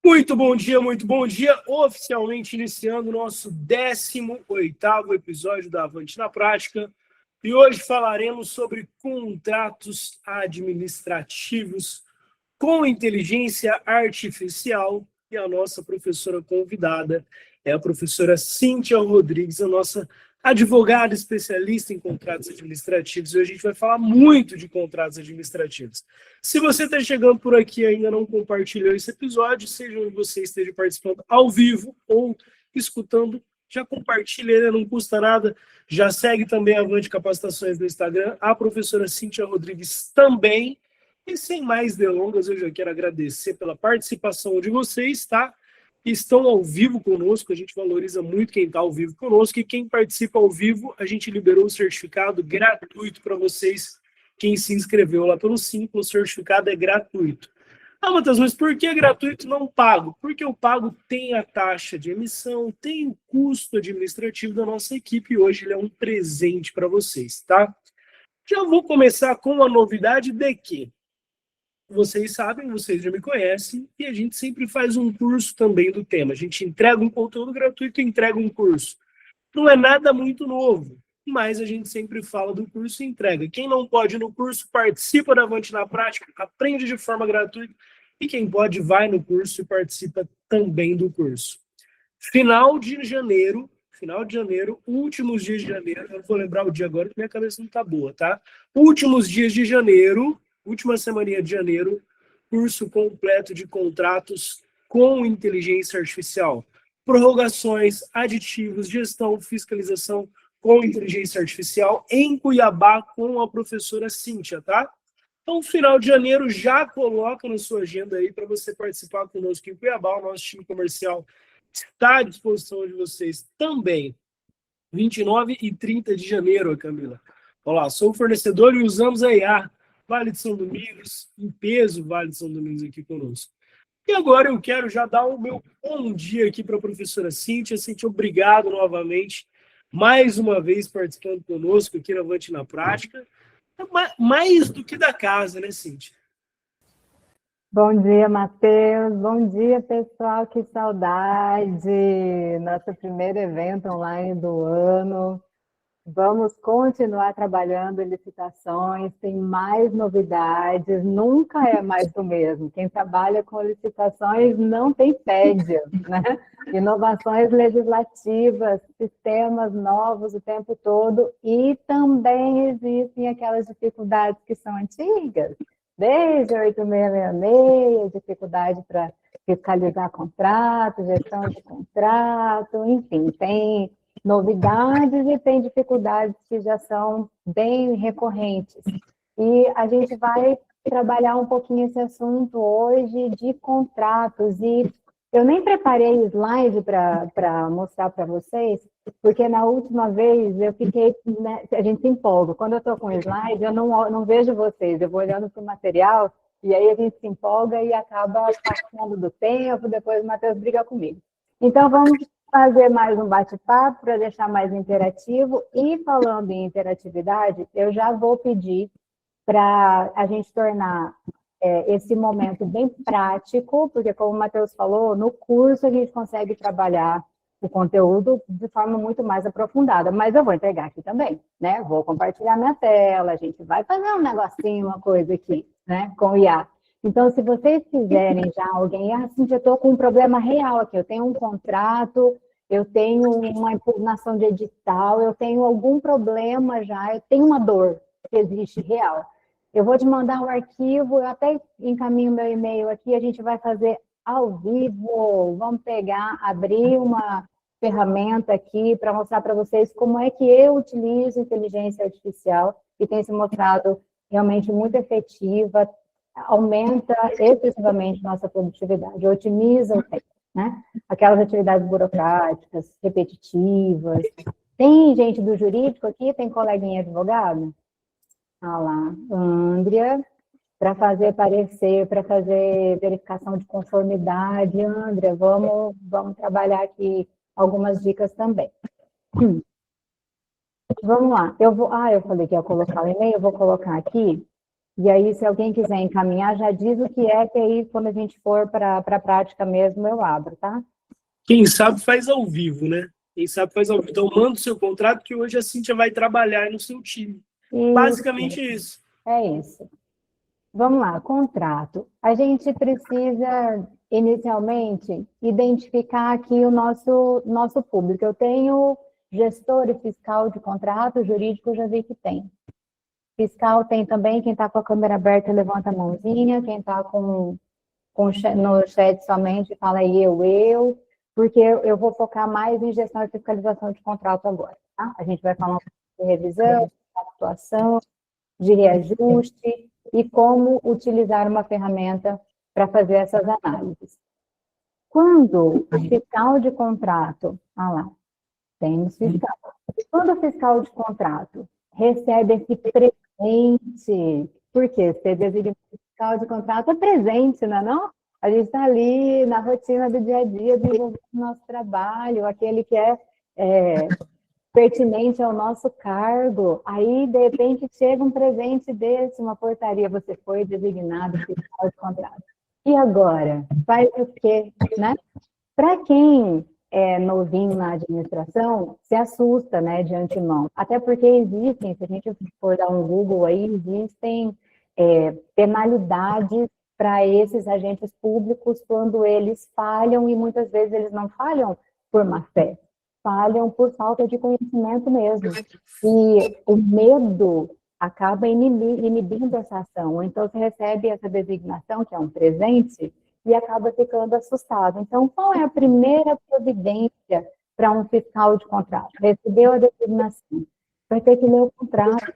Muito bom dia. Oficialmente iniciando o nosso 18º episódio da Avante na Prática. E hoje falaremos sobre contratos administrativos com inteligência artificial. E a nossa professora convidada é a professora Cíntia Rodrigues, a nossa advogada especialista em contratos administrativos. E hoje a gente vai falar muito de contratos administrativos. Se você está chegando por aqui e ainda não compartilhou esse episódio, seja onde você esteja participando ao vivo ou escutando, já compartilha, não custa nada. Já segue também a Avante Capacitações no Instagram, a professora Cíntia Rodrigues também. E sem mais delongas, eu já quero agradecer pela participação de vocês, tá? Que estão ao vivo conosco, a gente valoriza muito quem está ao vivo conosco, e quem participa ao vivo, a gente liberou o certificado gratuito para vocês. Quem se inscreveu lá pelo Simples, o certificado é gratuito. Ah, Matheus, mas por que é gratuito e não pago? Porque o pago tem a taxa de emissão, tem o custo administrativo da nossa equipe, e hoje ele é um presente para vocês, tá? Já vou começar com a novidade de que vocês sabem, vocês já me conhecem, e a gente sempre faz um curso também do tema. A gente entrega um conteúdo gratuito e entrega um curso. Não é nada muito novo, mas a gente sempre fala do curso e entrega. Quem não pode ir no curso, participa da Avante na Prática, aprende de forma gratuita, e quem pode, vai no curso e participa também do curso. Final de janeiro, últimos dias de janeiro, eu vou lembrar o dia agora que minha cabeça não está boa, tá? Últimos dias de janeiro, última semaninha de janeiro, curso completo de contratos com inteligência artificial. Prorrogações, aditivos, gestão, fiscalização com inteligência artificial em Cuiabá com a professora Cíntia, tá? Então, final de janeiro, já coloca na sua agenda aí para você participar conosco em Cuiabá. O nosso time comercial está à disposição de vocês também. 29 e 30 de janeiro, Camila. Olá, sou fornecedor e usamos a IA. Vale de São Domingos, em peso Vale de São Domingos aqui conosco. E agora eu quero já dar o meu bom dia aqui para a professora Cíntia. Cíntia, obrigado novamente, mais uma vez participando conosco aqui na Avante na Prática. Mais do que da casa, né, Cíntia? Bom dia, Matheus. Bom dia, pessoal. Que saudade! Nosso primeiro evento online do ano. Vamos continuar trabalhando em licitações, tem mais novidades, nunca é mais do mesmo. Quem trabalha com licitações não tem tédio, né? Inovações legislativas, sistemas novos o tempo todo, e também existem aquelas dificuldades que são antigas, desde 8666, dificuldade para fiscalizar contrato, gestão de contrato, enfim, tem novidades e tem dificuldades que já são bem recorrentes. E a gente vai trabalhar um pouquinho esse assunto hoje de contratos. E eu nem preparei slide para mostrar para vocês, porque na última vez eu fiquei, né, a gente se empolga. Quando eu estou com slide, eu não vejo vocês, eu vou olhando para o material, e aí a gente se empolga e acaba passando do tempo, depois o Matheus briga comigo. Então, vamos fazer mais um bate-papo para deixar mais interativo. E falando em interatividade, eu já vou pedir para a gente tornar esse momento bem prático, porque, como o Matheus falou, no curso a gente consegue trabalhar o conteúdo de forma muito mais aprofundada, mas eu vou entregar aqui também, né? Vou compartilhar minha tela, a gente vai fazer um negocinho, uma coisa aqui, né, com o IA. Então, se vocês quiserem já alguém, assim, eu estou com um problema real aqui, eu tenho um contrato, eu tenho uma impugnação de edital, eu tenho algum problema já, eu tenho uma dor que existe real. Eu vou te mandar um arquivo, eu até encaminho meu e-mail aqui, a gente vai fazer ao vivo, vamos pegar, abrir uma ferramenta aqui para mostrar para vocês como é que eu utilizo inteligência artificial, e tem se mostrado realmente muito efetiva, aumenta excessivamente nossa produtividade, otimiza o tempo, né? Aquelas atividades burocráticas, repetitivas. Tem gente do jurídico aqui? Tem coleguinha advogado? Olha lá, Andrea, para fazer parecer, para fazer verificação de conformidade. Andrea, vamos trabalhar aqui algumas dicas também. Vamos lá, eu falei que ia colocar o e-mail, eu vou colocar aqui. E aí, se alguém quiser encaminhar, já diz o que aí, quando a gente for para a prática mesmo, eu abro, tá? Quem sabe faz ao vivo, né? Quem sabe faz ao vivo. Então, manda o seu contrato, que hoje a Cíntia vai trabalhar no seu time. Basicamente isso. É isso. Vamos lá, contrato. A gente precisa, inicialmente, identificar aqui o nosso público. Eu tenho gestor e fiscal de contrato, jurídico eu já vi que tem. Fiscal tem também, quem está com a câmera aberta levanta a mãozinha, quem está no chat somente fala aí eu, porque eu vou focar mais em gestão e fiscalização de contrato agora, tá? A gente vai falar um pouco de revisão, de atuação, de reajuste e como utilizar uma ferramenta para fazer essas análises. Quando o fiscal de contrato, lá, temos fiscal. Quando o fiscal de contrato recebe esse presente, porque ser designado fiscal de contrato é presente, não é não? A gente está ali na rotina do dia a dia, desenvolvendo o nosso trabalho, aquele que é pertinente ao nosso cargo. Aí, de repente, chega um presente desse, uma portaria, você foi designado fiscal de contrato. E agora? Faz o quê, né? Para quem é novinho na administração, se assusta, né, de antemão. Até porque existem, se a gente for dar um Google aí, existem penalidades para esses agentes públicos quando eles falham, e muitas vezes eles não falham por má fé, falham por falta de conhecimento mesmo. E o medo acaba inibindo essa ação. Então, você recebe essa designação, que é um presente, e acaba ficando assustado. Então, qual é a primeira providência para um fiscal de contrato? Recebeu a designação, vai ter que ler o contrato.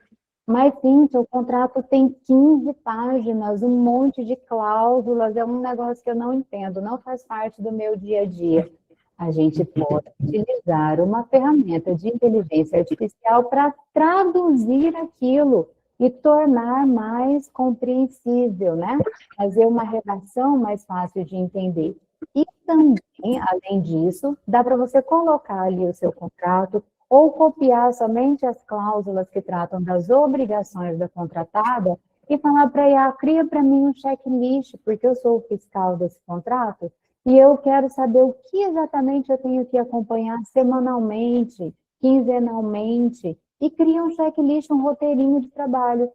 Mas, sim, o contrato tem 15 páginas, um monte de cláusulas, é um negócio que eu não entendo, não faz parte do meu dia a dia. A gente pode utilizar uma ferramenta de inteligência artificial para traduzir aquilo e tornar mais compreensível, né? Fazer uma redação mais fácil de entender. E também, além disso, dá para você colocar ali o seu contrato ou copiar somente as cláusulas que tratam das obrigações da contratada e falar para a IA, cria para mim um checklist, porque eu sou o fiscal desse contrato, e eu quero saber o que exatamente eu tenho que acompanhar semanalmente, quinzenalmente, e cria um checklist, um roteirinho de trabalho.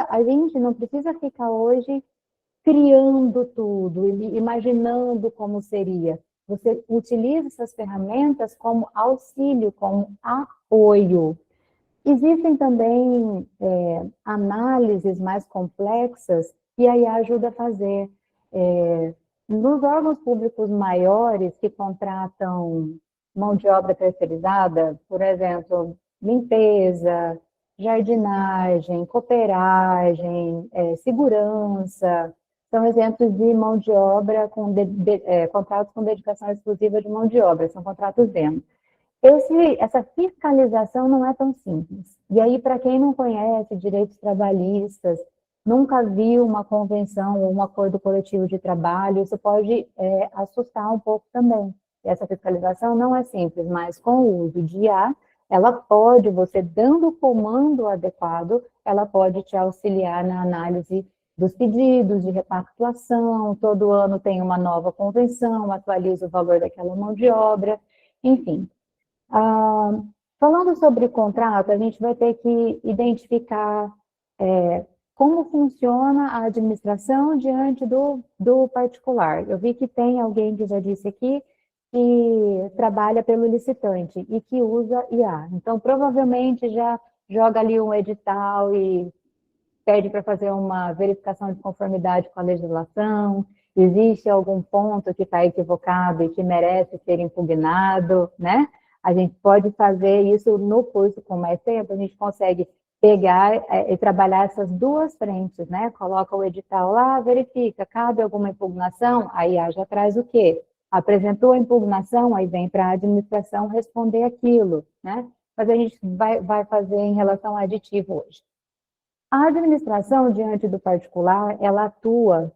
A gente não precisa ficar hoje criando tudo, imaginando como seria. Você utiliza essas ferramentas como auxílio, como apoio. Existem também análises mais complexas que a IA ajuda a fazer. Nos órgãos públicos maiores que contratam mão de obra terceirizada, por exemplo, limpeza, jardinagem, cooperagem, segurança, são exemplos de mão de obra com contratos com dedicação exclusiva de mão de obra, são contratos demo. Essa fiscalização não é tão simples. E aí, para quem não conhece direitos trabalhistas, nunca viu uma convenção ou um acordo coletivo de trabalho, isso pode assustar um pouco também. E essa fiscalização não é simples, mas com o uso de IA, ela pode, você dando o comando adequado, ela pode te auxiliar na análise dos pedidos de repactuação, todo ano tem uma nova convenção, atualiza o valor daquela mão de obra, enfim. Falando sobre contrato, a gente vai ter que identificar como funciona a administração diante do particular. Eu vi que tem alguém que já disse aqui que trabalha pelo licitante e que usa IA. Então, provavelmente já joga ali um edital e pede para fazer uma verificação de conformidade com a legislação, existe algum ponto que está equivocado e que merece ser impugnado, né? A gente pode fazer isso no curso com mais tempo, a gente consegue pegar e trabalhar essas duas frentes, né? Coloca o edital lá, verifica, cabe alguma impugnação, aí já traz o quê? Apresentou a impugnação, aí vem para a administração responder aquilo, né? Mas a gente vai fazer em relação ao aditivo hoje. A administração, diante do particular, ela atua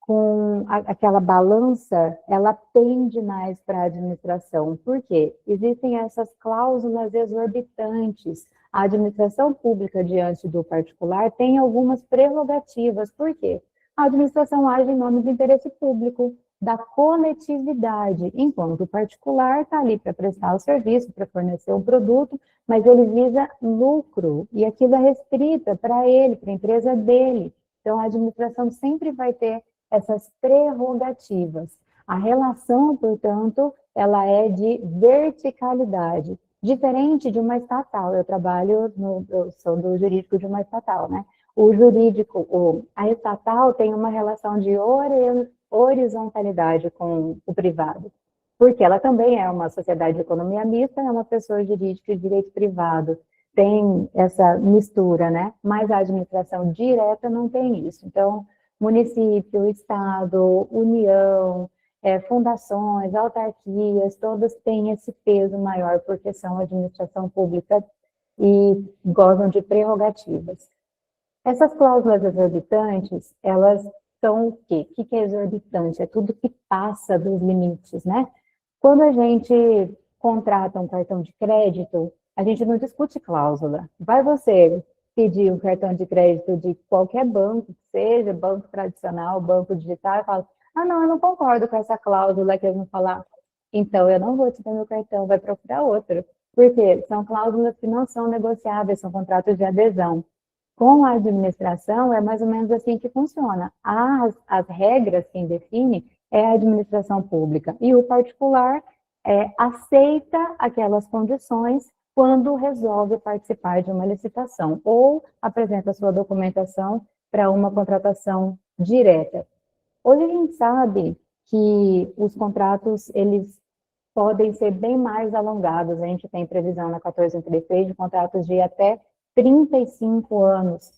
com aquela balança, ela pende mais para a administração. Por quê? Existem essas cláusulas exorbitantes. a administração pública diante do particular tem algumas prerrogativas. Por quê? A administração age em nome do interesse público, da coletividade, enquanto o particular está ali para prestar o serviço, para fornecer um produto, mas ele visa lucro, e aquilo é restrita para ele, para a empresa dele. Então, a administração sempre vai ter essas prerrogativas. A relação, portanto, ela é de verticalidade, diferente de uma estatal. Eu sou do jurídico de uma estatal, né? O jurídico, a estatal tem uma relação de horizontalidade com o privado, porque ela também é uma sociedade de economia mista, é uma pessoa jurídica de direito privado, tem essa mistura, né? Mas a administração direta não tem isso. Então, município, estado, união, fundações, autarquias, todas têm esse peso maior, porque são administração pública e gozam de prerrogativas. Essas cláusulas exorbitantes, elas são o quê? O que é exorbitante? É tudo que passa dos limites, né? Quando a gente contrata um cartão de crédito, a gente não discute cláusula. Vai você pedir um cartão de crédito de qualquer banco, seja banco tradicional, banco digital, e fala, não, eu não concordo com essa cláusula que eles vão falar. Então, eu não vou te dar meu cartão, vai procurar outro. Por quê? São cláusulas que não são negociáveis, são contratos de adesão. Com a administração, é mais ou menos assim que funciona. As regras, quem define é a administração pública. E o particular aceita aquelas condições quando resolve participar de uma licitação ou apresenta sua documentação para uma contratação direta. Hoje a gente sabe que os contratos, eles podem ser bem mais alongados. A gente tem previsão na 1433 de contratos de até 35 anos.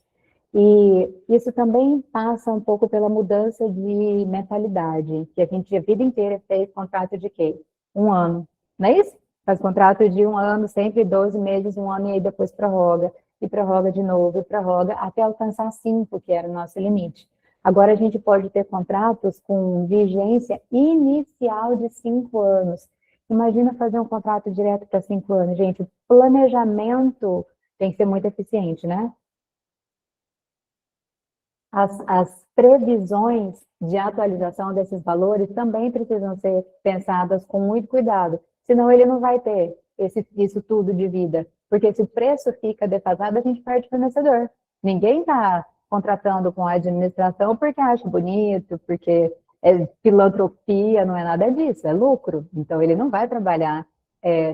E isso também passa um pouco pela mudança de mentalidade, que a gente a vida inteira fez contrato de quê? 1 ano, não é isso? Faz contrato de 1 ano, sempre 12 meses, 1 ano, e aí depois prorroga, e prorroga de novo, e prorroga, até alcançar 5, que era o nosso limite. Agora a gente pode ter contratos com vigência inicial de 5 anos. Imagina fazer um contrato direto para 5 anos, gente. O planejamento tem que ser muito eficiente, né? As previsões de atualização desses valores também precisam ser pensadas com muito cuidado, senão ele não vai ter isso tudo de vida. Porque se o preço fica defasado, a gente perde o fornecedor. Ninguém está contratando com a administração porque acha bonito, porque é filantropia, não é nada disso, é lucro. Então, ele não vai trabalhar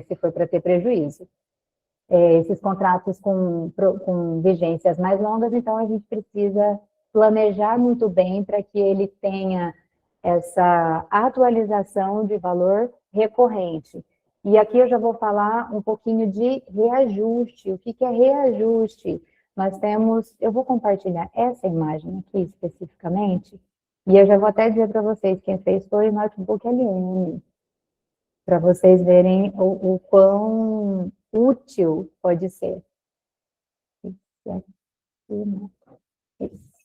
se for para ter prejuízo. Esses contratos com vigências mais longas, então a gente precisa planejar muito bem para que ele tenha essa atualização de valor recorrente. E aqui eu já vou falar um pouquinho de reajuste. O que é reajuste? Nós temos, eu vou compartilhar essa imagem aqui especificamente, e eu já vou até dizer para vocês, quem fez foi o Notebook LM, para vocês verem o quão útil pode ser. Esse aqui, né? Esse.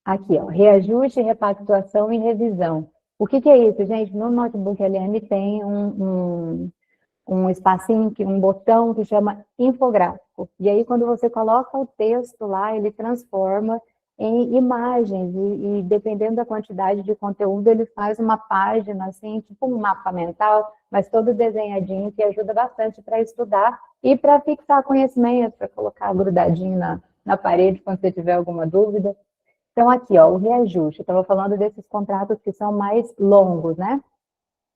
Aqui, ó, reajuste, repactuação e revisão. O que é isso, gente? No Notebook LM tem um espacinho, um botão que chama infográfico. E aí, quando você coloca o texto lá, ele transforma em imagens. E dependendo da quantidade de conteúdo, ele faz uma página, assim, tipo um mapa mental, mas todo desenhadinho, que ajuda bastante para estudar e para fixar conhecimento, para colocar grudadinho na parede quando você tiver alguma dúvida. Então, aqui, ó, o reajuste. Eu estava falando desses contratos que são mais longos, né?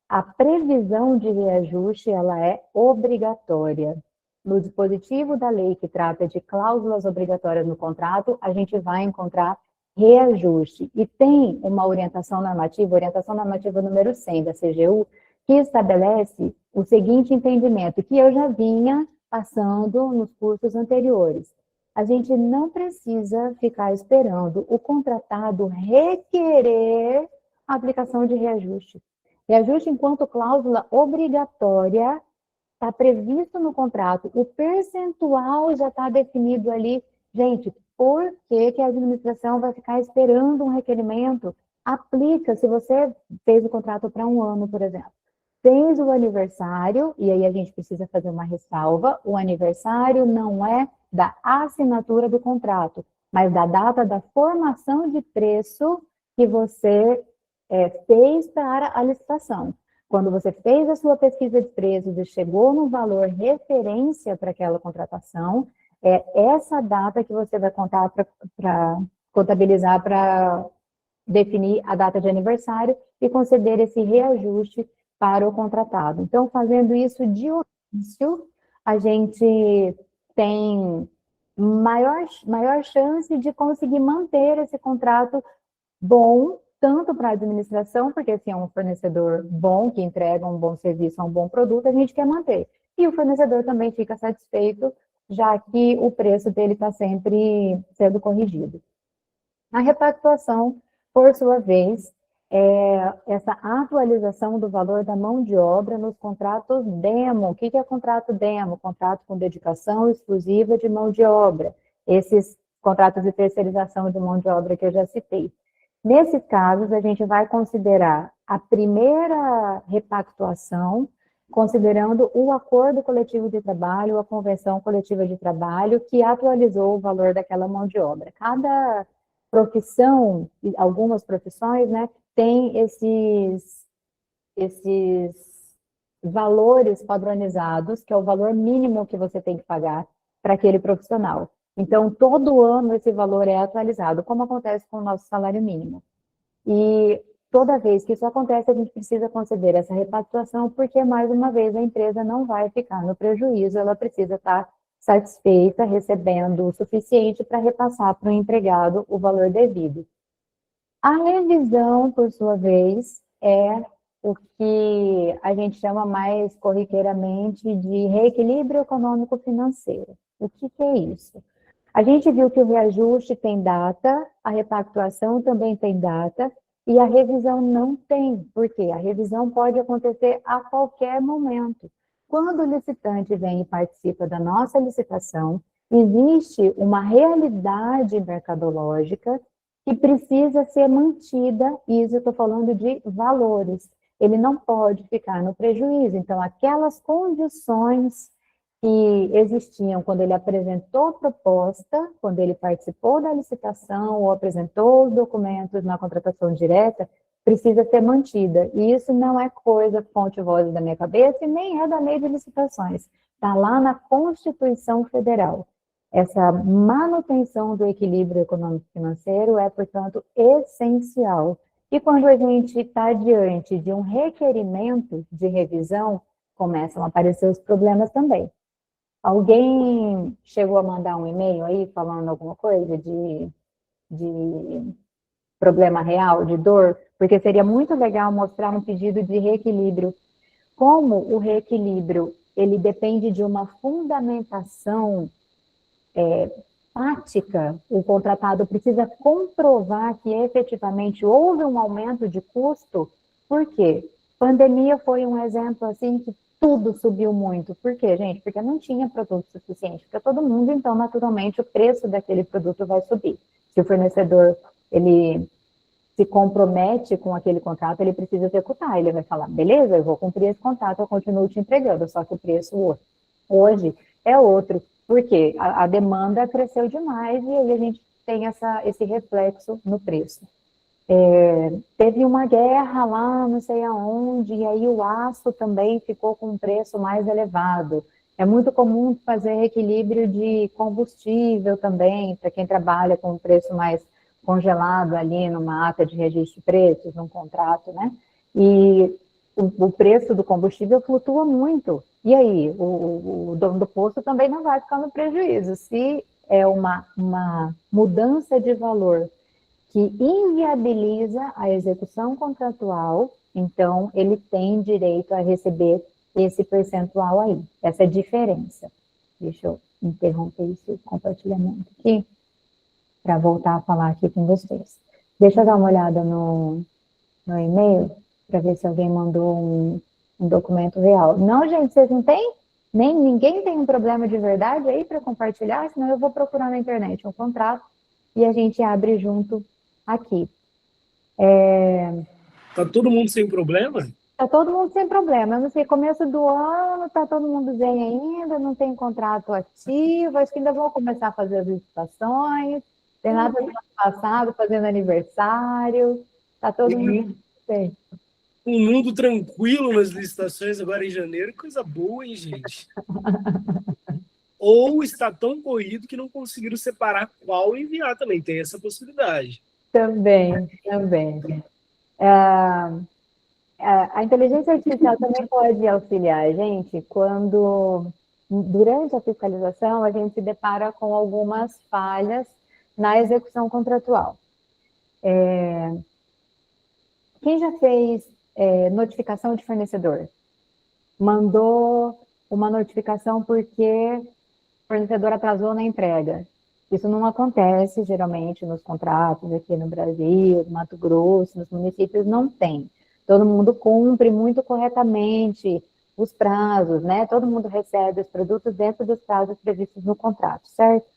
A previsão de reajuste, ela é obrigatória. No dispositivo da lei que trata de cláusulas obrigatórias no contrato, a gente vai encontrar reajuste. E tem uma orientação normativa número 100 da CGU, que estabelece o seguinte entendimento, que eu já vinha passando nos cursos anteriores. A gente não precisa ficar esperando o contratado requerer a aplicação de reajuste. Reajuste enquanto cláusula obrigatória, está previsto no contrato, o percentual já está definido ali. Gente, por que a administração vai ficar esperando um requerimento? Aplica, se você fez o contrato para 1 ano, por exemplo. fez o aniversário, e aí a gente precisa fazer uma ressalva, o aniversário não é da assinatura do contrato, mas da data da formação de preço que você fez para a licitação. Quando você fez a sua pesquisa de preços e chegou no valor referência para aquela contratação, é essa data que você vai contar para contabilizar para definir a data de aniversário e conceder esse reajuste para o contratado. Então, fazendo isso de ofício, a gente tem maior chance de conseguir manter esse contrato bom, tanto para a administração, porque se é um fornecedor bom, que entrega um bom serviço, um bom produto, a gente quer manter. E o fornecedor também fica satisfeito, já que o preço dele está sempre sendo corrigido. A repactuação, por sua vez, é essa atualização do valor da mão de obra nos contratos demo. O que é contrato demo? Contrato com dedicação exclusiva de mão de obra. Esses contratos de terceirização de mão de obra que eu já citei. Nesses casos, a gente vai considerar a primeira repactuação, considerando o acordo coletivo de trabalho, a convenção coletiva de trabalho, que atualizou o valor daquela mão de obra. Cada profissão, algumas profissões, né, tem esses valores padronizados, que é o valor mínimo que você tem que pagar para aquele profissional. Então, todo ano esse valor é atualizado, como acontece com o nosso salário mínimo. E toda vez que isso acontece, a gente precisa considerar essa repactuação, porque, mais uma vez, a empresa não vai ficar no prejuízo, ela precisa estar satisfeita, recebendo o suficiente para repassar para o empregado o valor devido. A revisão, por sua vez, é o que a gente chama mais corriqueiramente de reequilíbrio econômico-financeiro. O que é isso? A gente viu que o reajuste tem data, a repactuação também tem data, e a revisão não tem. Por quê? A revisão pode acontecer a qualquer momento. Quando o licitante vem e participa da nossa licitação, existe uma realidade mercadológica que precisa ser mantida, e isso eu estou falando de valores. Ele não pode ficar no prejuízo. Então, aquelas condições que existiam quando ele apresentou a proposta, quando ele participou da licitação ou apresentou os documentos na contratação direta, precisa ser mantida. E isso não é coisa fonte e voz da minha cabeça e nem é da lei de licitações. Está lá na Constituição Federal. Essa manutenção do equilíbrio econômico-financeiro é, portanto, essencial. E quando a gente está diante de um requerimento de revisão, começam a aparecer os problemas também. Alguém chegou a mandar um e-mail aí falando alguma coisa de problema real, de dor? Porque seria muito legal mostrar um pedido de reequilíbrio. Como o reequilíbrio, ele depende de uma fundamentação prática, o contratado precisa comprovar que efetivamente houve um aumento de custo. Por quê? Pandemia foi um exemplo assim que tudo subiu muito. Por quê, gente? Porque não tinha produto suficiente para todo mundo, então, naturalmente, o preço daquele produto vai subir. Se o fornecedor, ele se compromete com aquele contrato, ele precisa executar. Ele vai falar, beleza, eu vou cumprir esse contrato, eu continuo te entregando, só que o preço hoje é outro. Por quê? A demanda cresceu demais e aí a gente tem esse reflexo no preço. Teve uma guerra lá, não sei aonde, e aí o aço também ficou com um preço mais elevado. É muito comum fazer equilíbrio de combustível também, para quem trabalha com um preço mais congelado ali numa ata de registro de preços, num contrato, né? E o preço do combustível flutua muito. E aí, o dono do posto também não vai ficar no prejuízo. Se é uma mudança de valor que inviabiliza a execução contratual, então ele tem direito a receber esse percentual aí, essa diferença. Deixa eu interromper esse compartilhamento aqui, para voltar a falar aqui com vocês. Deixa eu dar uma olhada no e-mail, para ver se alguém mandou um documento real. Não, gente, vocês não têm? Ninguém tem um problema de verdade aí para compartilhar? Senão eu vou procurar na internet um contrato e a gente abre junto aqui. Tá todo mundo sem problema? Tá todo mundo sem problema. Eu não sei, começo do ano, tá todo mundo bem ainda, não tem contrato ativo, acho que ainda vão começar a fazer as licitações, tem nada do ano passado fazendo aniversário, tá todo mundo Um, bem. um mundo tranquilo nas licitações agora em janeiro, coisa boa, hein, gente? Ou está tão corrido que não conseguiram separar qual enviar também, tem essa possibilidade. Também, também. A inteligência artificial também pode auxiliar a gente quando, durante a fiscalização, a gente se depara com algumas falhas na execução contratual. Quem já fez notificação de fornecedor? Mandou uma notificação porque o fornecedor atrasou na entrega. Isso não acontece, geralmente, nos contratos aqui no Brasil, no Mato Grosso, nos municípios, não tem. Todo mundo cumpre muito corretamente os prazos, né? Todo mundo recebe os produtos dentro dos prazos previstos no contrato, certo?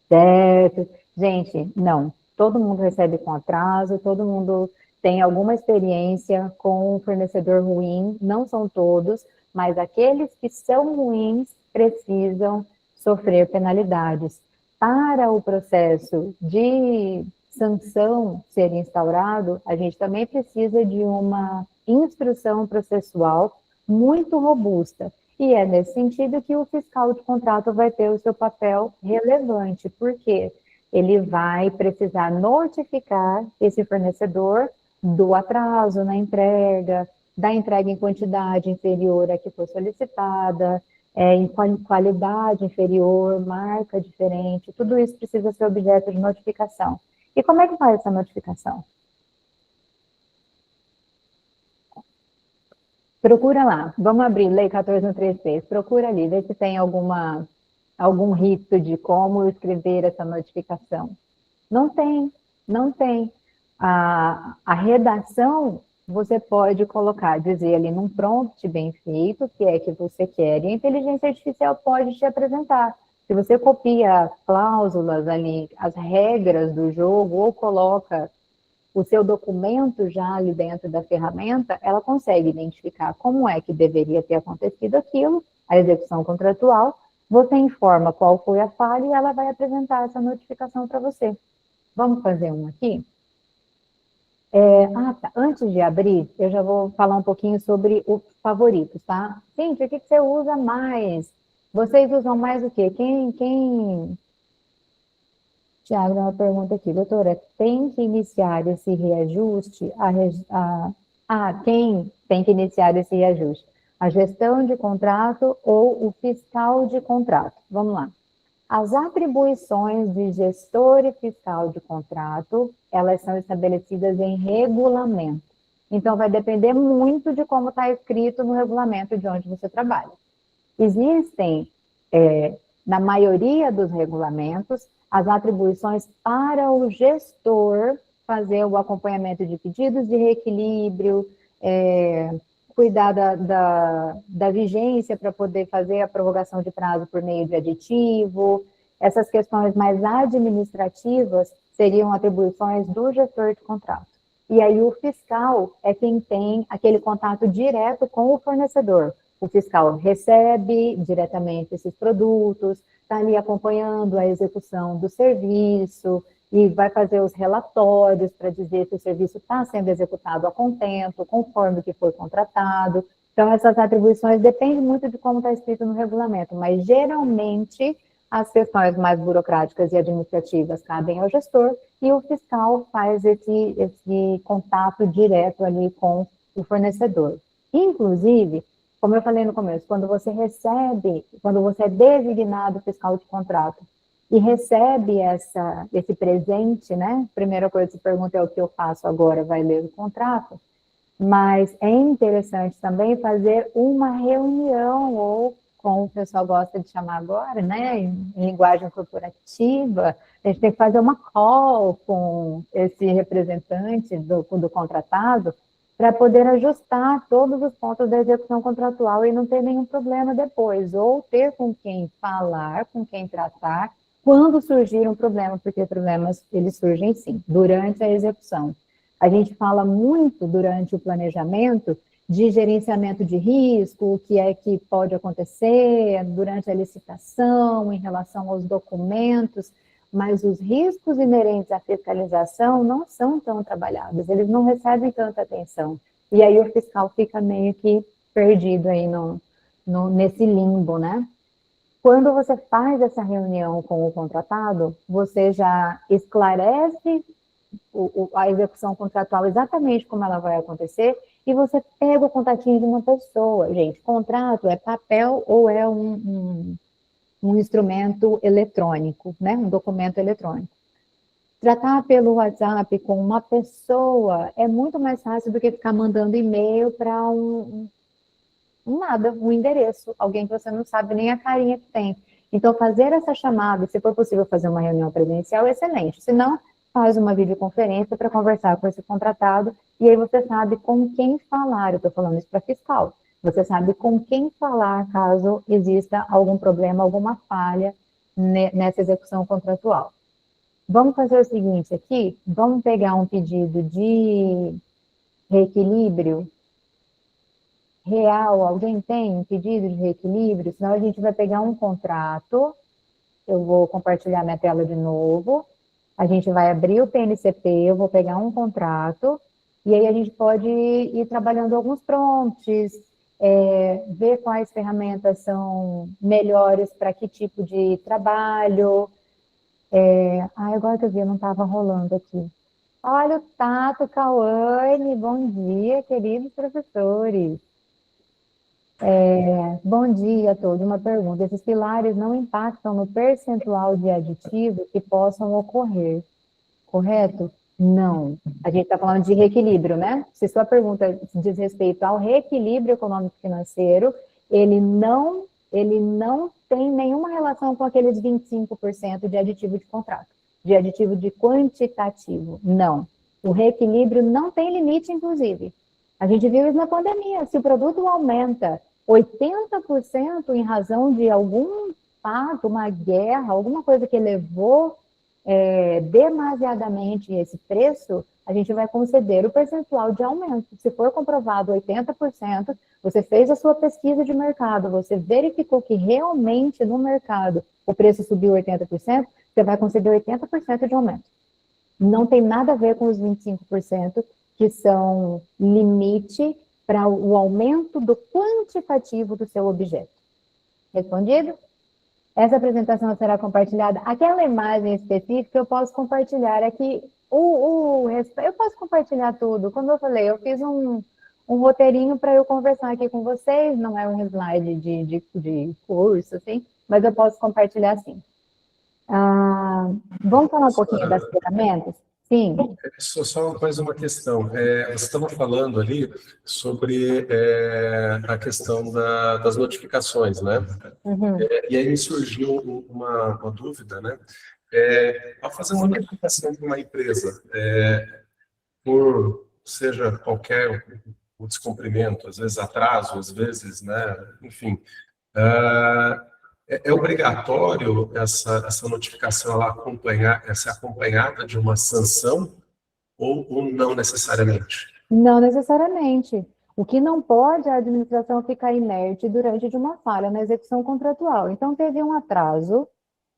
Certo. Gente, não. Todo mundo recebe com atraso, todo mundo tem alguma experiência com um fornecedor ruim, não são todos, mas aqueles que são ruins precisam sofrer penalidades. Para o processo de sanção ser instaurado, a gente também precisa de uma instrução processual muito robusta. E é nesse sentido que o fiscal de contrato vai ter o seu papel relevante, porque ele vai precisar notificar esse fornecedor do atraso na entrega, da entrega em quantidade inferior à que foi solicitada, em qualidade inferior, marca diferente, tudo isso precisa ser objeto de notificação. E como é que faz essa notificação? Procura lá, vamos abrir Lei 14.133, procura ali, vê se tem algum rito de como escrever essa notificação. Não tem, não tem. A redação você pode colocar, dizer ali num prompt bem feito o que é que você quer, e a inteligência artificial pode te apresentar. Se você copia as cláusulas ali, as regras do jogo, ou coloca o seu documento já ali dentro da ferramenta, ela consegue identificar como é que deveria ter acontecido aquilo, a execução contratual, você informa qual foi a falha e ela vai apresentar essa notificação para você. Vamos fazer um aqui? Tá. Antes de abrir, eu já vou falar um pouquinho sobre os favoritos, tá? Gente, o que você usa mais? Vocês usam mais o quê? Tiago, uma pergunta aqui, doutora, tem que iniciar esse reajuste? Quem tem que iniciar esse reajuste? A gestão de contrato ou o fiscal de contrato? Vamos lá. As atribuições de gestor e fiscal de contrato, elas são estabelecidas em regulamento. Então, vai depender muito de como está escrito no regulamento de onde você trabalha. Existem, na maioria dos regulamentos, as atribuições para o gestor fazer o acompanhamento de pedidos de reequilíbrio, cuidar da vigência para poder fazer a prorrogação de prazo por meio de aditivo. Essas questões mais administrativas seriam atribuições do gestor de contrato. E aí o fiscal é quem tem aquele contato direto com o fornecedor. O fiscal recebe diretamente esses produtos, está ali acompanhando a execução do serviço e vai fazer os relatórios para dizer se o serviço está sendo executado a contento, conforme o que foi contratado. Então, essas atribuições dependem muito de como está escrito no regulamento, mas geralmente as questões mais burocráticas e administrativas cabem ao gestor e o fiscal faz esse contato direto ali com o fornecedor. Inclusive, como eu falei no começo, quando você é designado fiscal de contrato e recebe esse presente, né? Primeira coisa que você pergunta é o que eu faço agora, vai ler o contrato, mas é interessante também fazer uma reunião, ou como o pessoal gosta de chamar agora, né? Em linguagem corporativa, a gente tem que fazer uma call com esse representante do contratado, para poder ajustar todos os pontos da execução contratual e não ter nenhum problema depois, ou ter com quem falar, com quem tratar, quando surgir um problema, porque problemas, eles surgem sim, durante a execução. A gente fala muito durante o planejamento de gerenciamento de risco, o que é que pode acontecer durante a licitação, em relação aos documentos, mas os riscos inerentes à fiscalização não são tão trabalhados, eles não recebem tanta atenção. E aí o fiscal fica meio que perdido aí nesse limbo, né? Quando você faz essa reunião com o contratado, você já esclarece a execução contratual exatamente como ela vai acontecer e você pega o contatinho de uma pessoa. Gente, contrato é papel ou é um instrumento eletrônico, né? Um documento eletrônico. Tratar pelo WhatsApp com uma pessoa é muito mais fácil do que ficar mandando e-mail para um endereço, alguém que você não sabe nem a carinha que tem. Então, fazer essa chamada, se for possível fazer uma reunião presencial, é excelente. Se não, faz uma videoconferência para conversar com esse contratado, e aí você sabe com quem falar. Eu estou falando isso para fiscal. Você sabe com quem falar caso exista algum problema, alguma falha nessa execução contratual. Vamos fazer o seguinte aqui, vamos pegar um pedido de reequilíbrio real. Alguém tem um pedido de reequilíbrio? Senão a gente vai pegar um contrato, eu vou compartilhar minha tela de novo, a gente vai abrir o PNCP, eu vou pegar um contrato, e aí a gente pode ir trabalhando alguns prompts, ver quais ferramentas são melhores para que tipo de trabalho. Agora que eu vi, não estava rolando aqui. Olha o Tato, Cauane, bom dia, queridos professores. Bom dia a todos. Uma pergunta: esses pilares não impactam no percentual de aditivos que possam ocorrer, correto? Não. A gente está falando de reequilíbrio, né? Se sua pergunta diz respeito ao reequilíbrio econômico-financeiro, ele não tem nenhuma relação com aqueles 25% de aditivo de contrato, de aditivo de quantitativo. Não. O reequilíbrio não tem limite, inclusive. A gente viu isso na pandemia. Se o produto aumenta 80% em razão de algum fato, uma guerra, alguma coisa que elevou demasiadamente esse preço, a gente vai conceder o percentual de aumento. Se for comprovado 80%, você fez a sua pesquisa de mercado, você verificou que realmente no mercado o preço subiu 80%, você vai conceder 80% de aumento. Não tem nada a ver com os 25%, que são limite para o aumento do quantitativo do seu objeto. Respondido? Essa apresentação será compartilhada. Aquela imagem específica eu posso compartilhar aqui. Eu posso compartilhar tudo. Como eu falei, eu fiz um roteirinho para eu conversar aqui com vocês. Não é um slide de curso, assim, mas eu posso compartilhar sim. Vamos falar um pouquinho das ferramentas? Sim. Só mais uma questão. Você estava falando ali sobre a questão das notificações, né? Uhum. E aí me surgiu uma dúvida, né? Ao fazer uma notificação para uma empresa, por seja qualquer o descumprimento, às vezes atraso, às vezes, né? Enfim, é obrigatório essa notificação ser acompanhada de uma sanção ou não necessariamente? Não necessariamente. O que não pode é a administração ficar inerte durante de uma falha na execução contratual. Então, teve um atraso,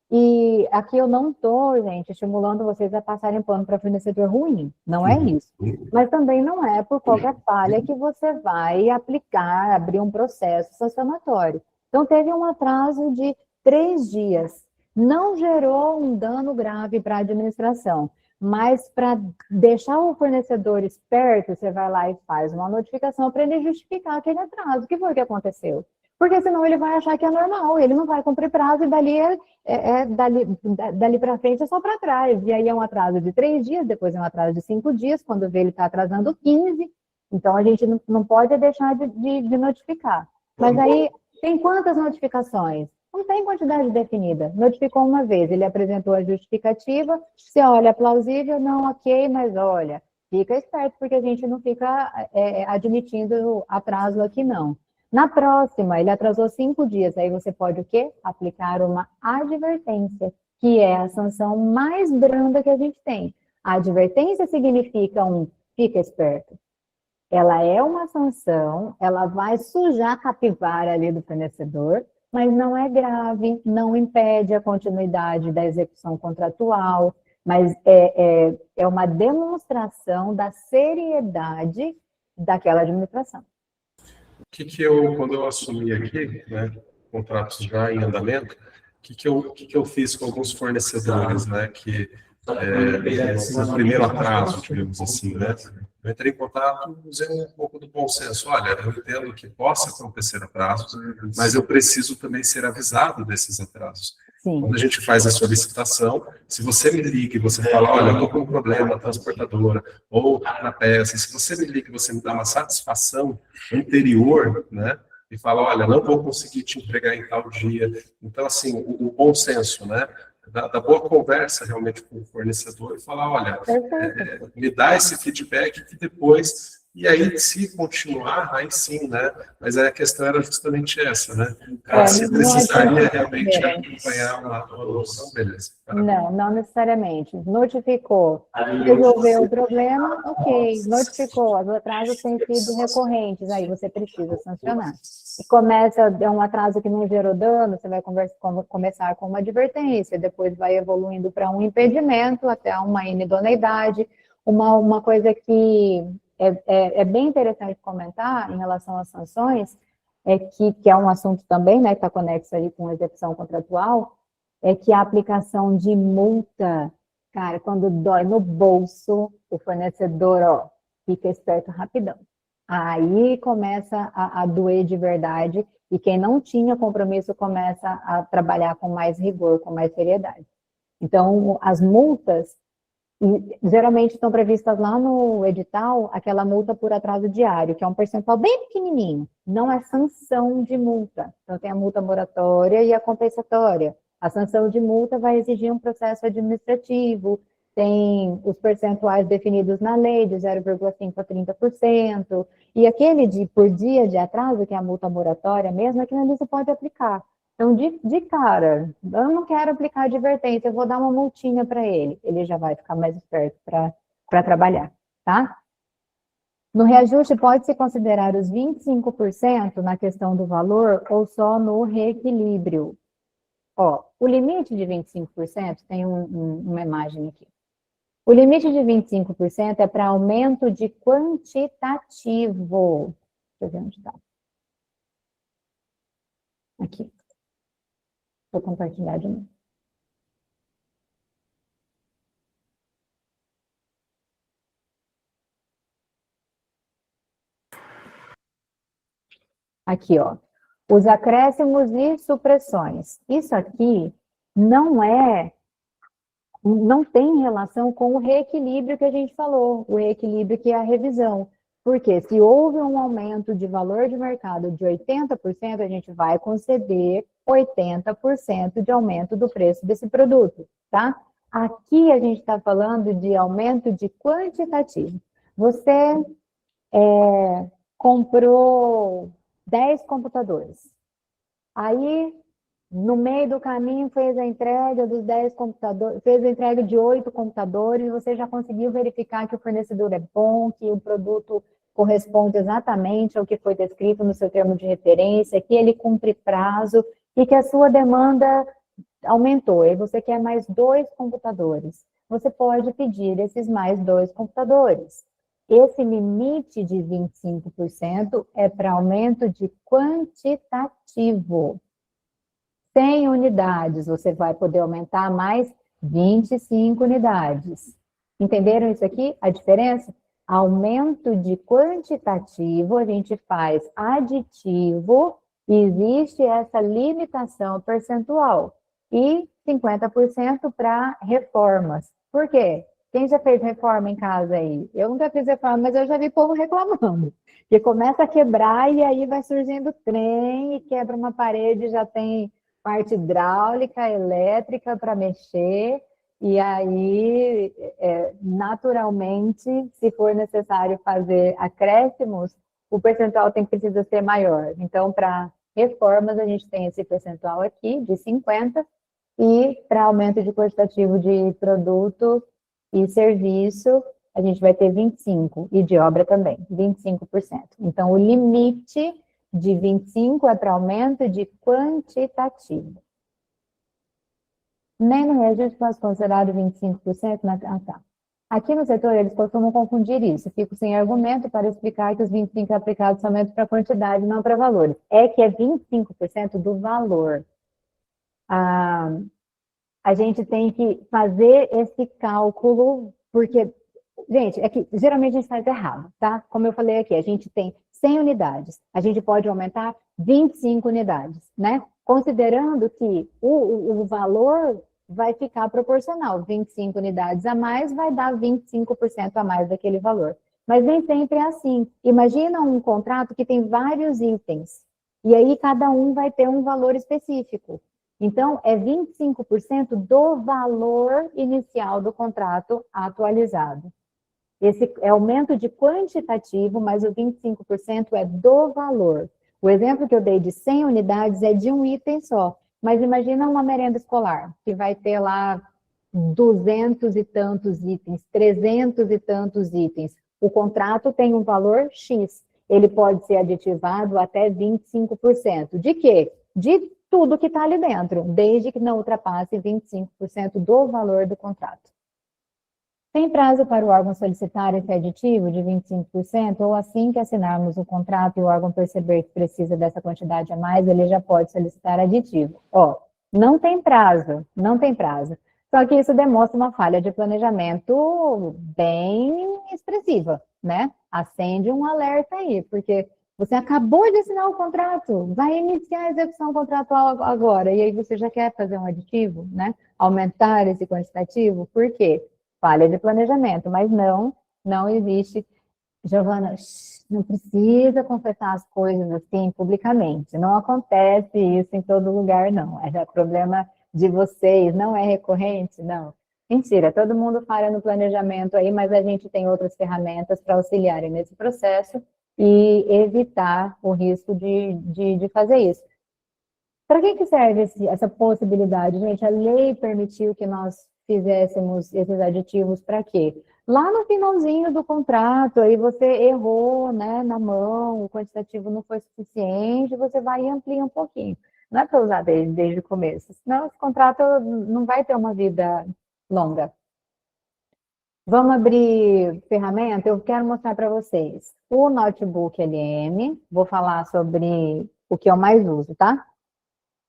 e aqui eu não estou, gente, estimulando vocês a passarem pano para fornecedor ruim. Não é isso. Mas também não é por qualquer falha que você vai abrir um processo sancionatório. Então, teve um atraso de 3 dias. Não gerou um dano grave para a administração. Mas para deixar o fornecedor esperto, você vai lá e faz uma notificação para ele justificar aquele atraso. O que foi que aconteceu? Porque senão ele vai achar que é normal, ele não vai cumprir prazo e dali para frente é só para trás. E aí é um atraso de 3 dias, depois é um atraso de 5 dias, quando vê ele está atrasando 15. Então a gente não pode deixar de notificar. Mas aí tem quantas notificações? Não tem quantidade definida. Notificou uma vez, ele apresentou a justificativa, você olha, plausível, não, ok, mas olha, fica esperto, porque a gente não fica admitindo atraso aqui, não. Na próxima, ele atrasou 5 dias, aí você pode o quê? Aplicar uma advertência, que é a sanção mais branda que a gente tem. A advertência significa fica esperto. ela é uma sanção, ela vai sujar a capivara ali do fornecedor, mas não é grave, não impede a continuidade da execução contratual, mas é uma demonstração da seriedade daquela administração. Quando eu assumi aqui, né, contratos já em andamento, o que eu fiz com alguns fornecedores, né, que no primeiro atraso, digamos assim, né, eu entrei em contato usando um pouco do bom senso. Olha, eu entendo que possa acontecer atrasos, mas eu preciso também ser avisado desses atrasos. Sim. Quando a gente faz a solicitação, se você me liga e você fala, olha, eu estou com um problema na transportadora ou na peça, se você me liga e você me dá uma satisfação anterior, né, e fala, olha, não vou conseguir te entregar em tal dia. Então, assim, o bom senso, né, da boa conversa realmente com o fornecedor e falar, olha, me dá esse feedback que depois... E aí, se continuar, aí sim, né? Mas a questão era justamente essa, né? Se precisaria realmente acompanhar uma solução, beleza. Não necessariamente. Notificou, resolveu o problema, ok. Notificou, os atrasos têm sido recorrentes, aí você precisa sancionar. E começa, é um atraso que não gerou dano, você vai começar com uma advertência, depois vai evoluindo para um impedimento, até uma inidoneidade. Uma coisa que é bem interessante comentar em relação às sanções, que é um assunto também, né, que está conexo ali com a execução contratual, é que a aplicação de multa, cara, quando dói no bolso, o fornecedor, ó, fica esperto rapidão. Aí começa a doer de verdade, e quem não tinha compromisso começa a trabalhar com mais rigor, com mais seriedade. Então, as multas, geralmente estão previstas lá no edital, aquela multa por atraso diário, que é um percentual bem pequenininho, não é sanção de multa. Então, tem a multa moratória e a compensatória. A sanção de multa vai exigir um processo administrativo, tem os percentuais definidos na lei, de 0,5% a 30%, e aquele por dia de atraso, que é a multa moratória mesmo, aquilo ali você pode aplicar. Então, de cara, eu não quero aplicar advertência, eu vou dar uma multinha para ele. Ele já vai ficar mais esperto para trabalhar, tá? No reajuste, pode-se considerar os 25% na questão do valor ou só no reequilíbrio? Ó, o limite de 25%, tem uma imagem aqui. O limite de 25% é para aumento de quantitativo. Deixa eu ver onde está. Aqui. Vou compartilhar de novo. Aqui, ó. Os acréscimos e supressões. Isso aqui não tem relação com o reequilíbrio que a gente falou, o reequilíbrio que é a revisão. Porque se houve um aumento de valor de mercado de 80%, a gente vai conceder 80% de aumento do preço desse produto, tá? Aqui a gente está falando de aumento de quantitativo. Você comprou 10 computadores. Aí, no meio do caminho, fez a entrega dos 10 computadores, fez a entrega de 8 computadores, você já conseguiu verificar que o fornecedor é bom, que o produto corresponde exatamente ao que foi descrito no seu termo de referência, que ele cumpre prazo e que a sua demanda aumentou, e você quer mais 2 computadores. Você pode pedir esses mais 2 computadores. Esse limite de 25% é para aumento de quantitativo. 100 unidades, você vai poder aumentar mais 25 unidades. Entenderam isso aqui? A diferença? Aumento de quantitativo, a gente faz aditivo, e existe essa limitação percentual. E 50% para reformas. Por quê? Quem já fez reforma em casa aí? Eu nunca fiz reforma, mas eu já vi povo reclamando. Que começa a quebrar e aí vai surgindo trem e quebra uma parede, já tem parte hidráulica, elétrica para mexer. E aí, naturalmente, se for necessário fazer acréscimos, o percentual precisa ser maior. Então, para reformas, a gente tem esse percentual aqui de 50%, e para aumento de quantitativo de produto e serviço, a gente vai ter 25%, e de obra também, 25%. Então, o limite de 25% é para aumento de quantitativo. Nem no reajuste pode considerar 25%. Tá. Aqui no setor, eles costumam confundir isso. Fico sem argumento para explicar que os 25% é aplicado somente para quantidade, não para valores. É que é 25% do valor. A gente tem que fazer esse cálculo, porque, gente, é que geralmente a gente faz errado, tá? Como eu falei aqui, a gente tem 100 unidades, a gente pode aumentar 25 unidades, né? Considerando que o valor vai ficar proporcional, 25 unidades a mais vai dar 25% a mais daquele valor. Mas nem sempre é assim. Imagina um contrato que tem vários itens, e aí cada um vai ter um valor específico. Então, é 25% do valor inicial do contrato atualizado. Esse é aumento de quantitativo, mas o 25% é do valor. O exemplo que eu dei de 100 unidades é de um item só. Mas imagina uma merenda escolar, que vai ter lá 200 e tantos itens, 300 e tantos itens. O contrato tem um valor X. Ele pode ser aditivado até 25%. De quê? De tudo que está ali dentro, desde que não ultrapasse 25% do valor do contrato. Tem prazo para o órgão solicitar esse aditivo de 25%, ou assim que assinarmos o contrato e o órgão perceber que precisa dessa quantidade a mais, ele já pode solicitar aditivo. Ó, não tem prazo, não tem prazo. Só que isso demonstra uma falha de planejamento bem expressiva, né? Acende um alerta aí, porque você acabou de assinar o contrato, vai iniciar a execução contratual agora, e aí você já quer fazer um aditivo, né? Aumentar esse quantitativo, por quê? Falha de planejamento, mas não existe. Giovana, não precisa confessar as coisas assim publicamente. Não acontece isso em todo lugar, não. É problema de vocês, não é recorrente, não. Mentira, todo mundo falha no planejamento aí, mas a gente tem outras ferramentas para auxiliarem nesse processo e evitar o risco de fazer isso. Para que serve essa possibilidade? Gente, a lei permitiu que nós fizéssemos esses aditivos para quê? Lá no finalzinho do contrato, aí você errou, né, na mão, o quantitativo não foi suficiente, você vai e amplia um pouquinho. Não é para usar desde o começo, senão esse contrato não vai ter uma vida longa. Vamos abrir ferramenta? Eu quero mostrar para vocês o Notebook LM, vou falar sobre o que eu mais uso, tá?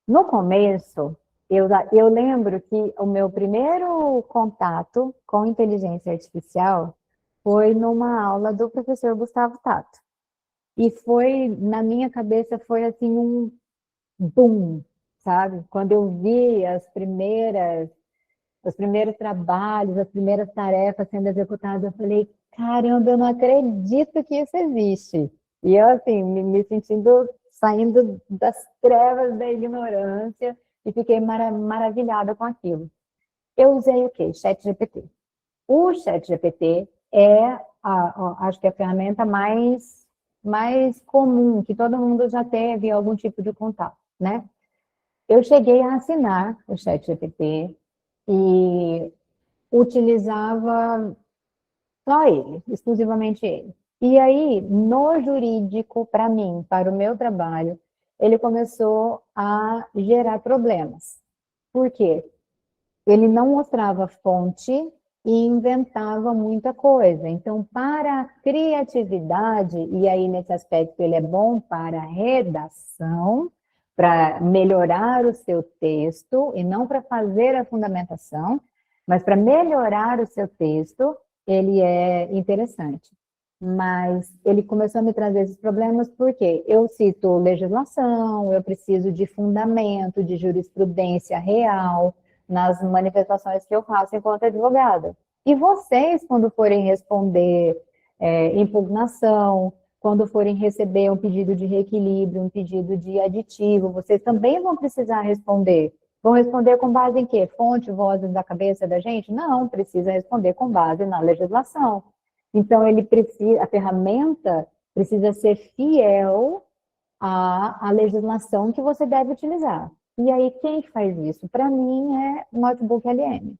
No começo, eu lembro que o meu primeiro contato com inteligência artificial foi numa aula do professor Gustavo Tato. E foi, na minha cabeça, foi assim um boom, sabe? Quando eu vi os primeiros trabalhos, as primeiras tarefas sendo executadas, eu falei, caramba, eu não acredito que isso existe. E eu, assim, me sentindo, saindo das trevas da ignorância e fiquei maravilhada com aquilo. Eu usei o quê? ChatGPT. O ChatGPT é, acho que é a ferramenta mais comum, que todo mundo já teve algum tipo de contato, né? Eu cheguei a assinar o ChatGPT e utilizava só ele, exclusivamente ele. E aí, no jurídico, para mim, para o meu trabalho, ele começou a gerar problemas. Por quê? Ele não mostrava fonte e inventava muita coisa. Então, para a criatividade, e aí nesse aspecto ele é bom para a redação, para melhorar o seu texto, e não para fazer a fundamentação, mas para melhorar o seu texto, ele é interessante. Mas ele começou a me trazer esses problemas porque eu cito legislação, eu preciso de fundamento, de jurisprudência real, nas manifestações que eu faço enquanto advogada. E vocês, quando forem responder impugnação, quando forem receber um pedido de reequilíbrio, um pedido de aditivo, vocês também vão precisar responder. Vão responder com base em quê? Fonte, vozes da cabeça da gente? Não, precisa responder com base na legislação. Então, a ferramenta precisa ser fiel à legislação que você deve utilizar. E aí, quem faz isso? Para mim, é Notebook LM.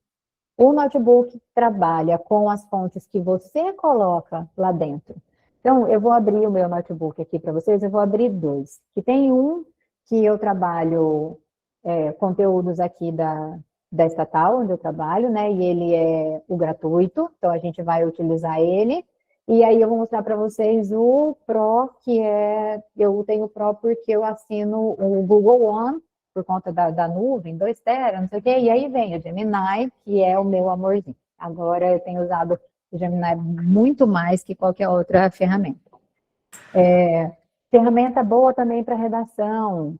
O notebook trabalha com as fontes que você coloca lá dentro. Então, eu vou abrir o meu notebook aqui para vocês, eu vou abrir dois. Que tem um que eu trabalho conteúdos aqui da estatal, onde eu trabalho, né? E ele é o gratuito, então a gente vai utilizar ele. E aí eu vou mostrar para vocês o Pro, eu tenho o Pro porque eu assino o Google One, por conta da nuvem, 2 tera, não sei o quê, e aí vem o Gemini, que é o meu amorzinho. Agora eu tenho usado o Gemini muito mais que qualquer outra ferramenta. Ferramenta boa também para redação,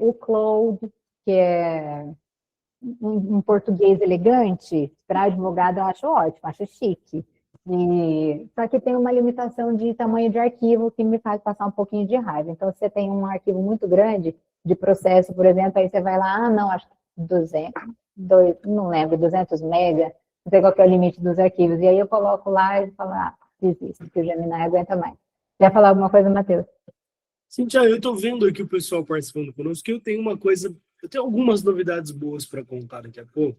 o Claude, que é um português elegante, para advogado eu acho ótimo, acho chique. Só que tem uma limitação de tamanho de arquivo que me faz passar um pouquinho de raiva. Então, se você tem um arquivo muito grande de processo, por exemplo, aí você vai lá, não, acho que 200, não lembro, 200 mega, não sei qual que é o limite dos arquivos. E aí eu coloco lá e falo, desisto, que o Gemini aguenta mais. Quer falar alguma coisa, Matheus? Cíntia, eu estou vendo aqui o pessoal participando conosco, que eu tenho algumas novidades boas para contar daqui a pouco.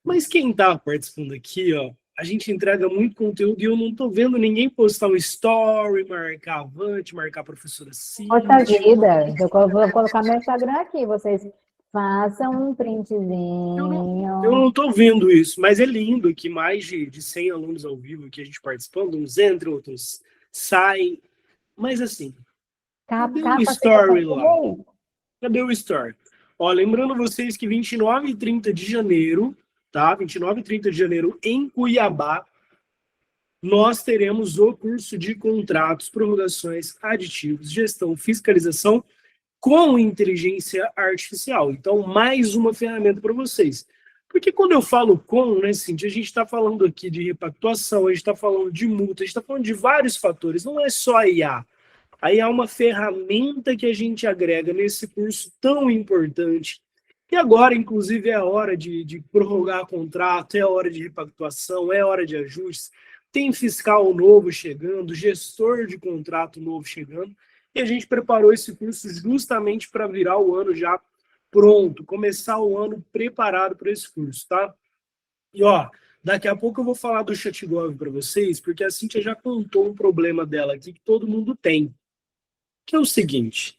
Mas quem está participando aqui, ó, a gente entrega muito conteúdo e eu não estou vendo ninguém postar um story, marcar Avante, marcar a professora Cíntia. Poxa vida, eu vou colocar meu Instagram aqui, vocês façam um printzinho. Eu não estou vendo isso, mas é lindo que mais de 100 alunos ao vivo que a gente participando, uns entram, outros saem. Mas assim, cadê o story lá? Cadê o story? Ó, lembrando vocês que 29 e 30 de janeiro, tá? 29 e 30 de janeiro em Cuiabá, nós teremos o curso de contratos, prorrogações, aditivos, gestão, fiscalização com inteligência artificial. Então, mais uma ferramenta para vocês. Porque quando eu falo com, né, Cintia, a gente está falando aqui de repactuação, a gente está falando de multa, a gente está falando de vários fatores, não é só a IA. Aí há uma ferramenta que a gente agrega nesse curso tão importante. E agora, inclusive, é a hora de prorrogar contrato, é a hora de repactuação, é a hora de ajustes. Tem fiscal novo chegando, gestor de contrato novo chegando. E a gente preparou esse curso justamente para virar o ano já pronto, começar o ano preparado para esse curso, tá? E, ó, daqui a pouco eu vou falar do ChatGov para vocês, porque a Cíntia já contou um problema dela aqui que todo mundo tem. Que é o seguinte,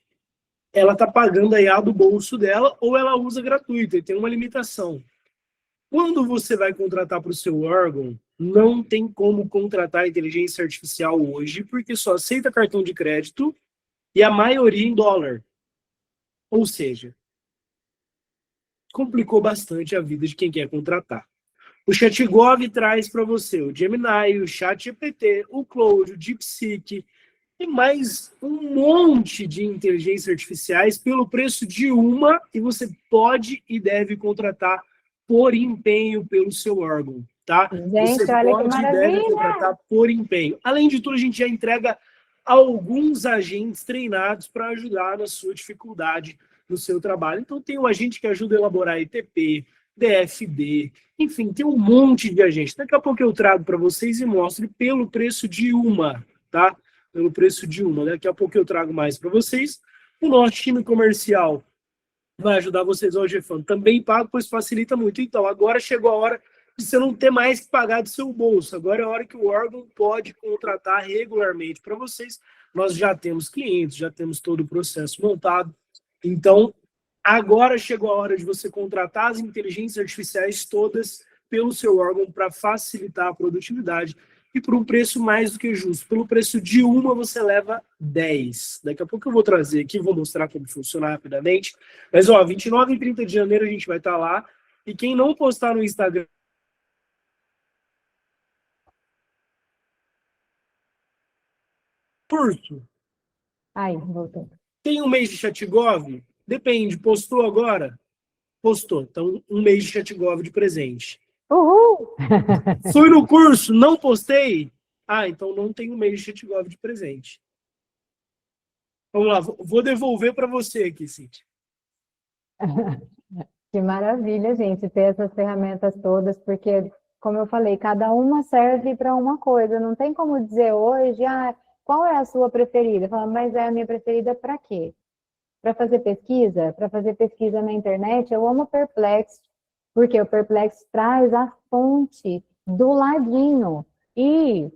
ela está pagando a IA do bolso dela ou ela usa gratuito e tem uma limitação. Quando você vai contratar para o seu órgão, não tem como contratar inteligência artificial hoje, porque só aceita cartão de crédito e a maioria em dólar. Ou seja, complicou bastante a vida de quem quer contratar. O ChatGov traz para você o Gemini, o ChatGPT, o Claude, o DeepSeek, e mais um monte de inteligências artificiais pelo preço de uma, e você pode e deve contratar por empenho pelo seu órgão, tá? Gente, você olha pode que e deve contratar por empenho. Além de tudo, a gente já entrega alguns agentes treinados para ajudar na sua dificuldade no seu trabalho. Então, tem um agente que ajuda a elaborar ETP, DFD, enfim, tem um monte de agentes. Daqui a pouco eu trago para vocês e mostro pelo preço de uma, tá? Pelo preço de uma. Daqui a pouco eu trago mais para vocês. O nosso time comercial vai ajudar vocês ao GFAM. Também pago, pois facilita muito. Então, agora chegou a hora de você não ter mais que pagar do seu bolso. Agora é a hora que o órgão pode contratar regularmente para vocês. Nós já temos clientes, já temos todo o processo montado. Então, agora chegou a hora de você contratar as inteligências artificiais todas pelo seu órgão para facilitar a produtividade e por um preço mais do que justo. Pelo preço de uma, você leva 10. Daqui a pouco eu vou trazer aqui, vou mostrar como funciona rapidamente. Mas, ó, 29 e 30 de janeiro a gente vai estar lá. E quem não postar no Instagram... Curso. Aí, voltou. Tem um mês de ChatGov? Depende. Postou agora? Postou. Então, um mês de ChatGov de presente. Uhul! Fui no curso, não postei? Ah, então não tem um mês de ChatGov de presente. Vamos lá, vou devolver para você aqui, Cíntia. Que maravilha, gente, ter essas ferramentas todas, porque, como eu falei, cada uma serve para uma coisa. Não tem como dizer hoje, qual é a sua preferida? Fala, mas é a minha preferida para quê? Para fazer pesquisa? Para fazer pesquisa na internet? Eu amo Perplexity, Porque o Perplex traz a fonte do ladinho. E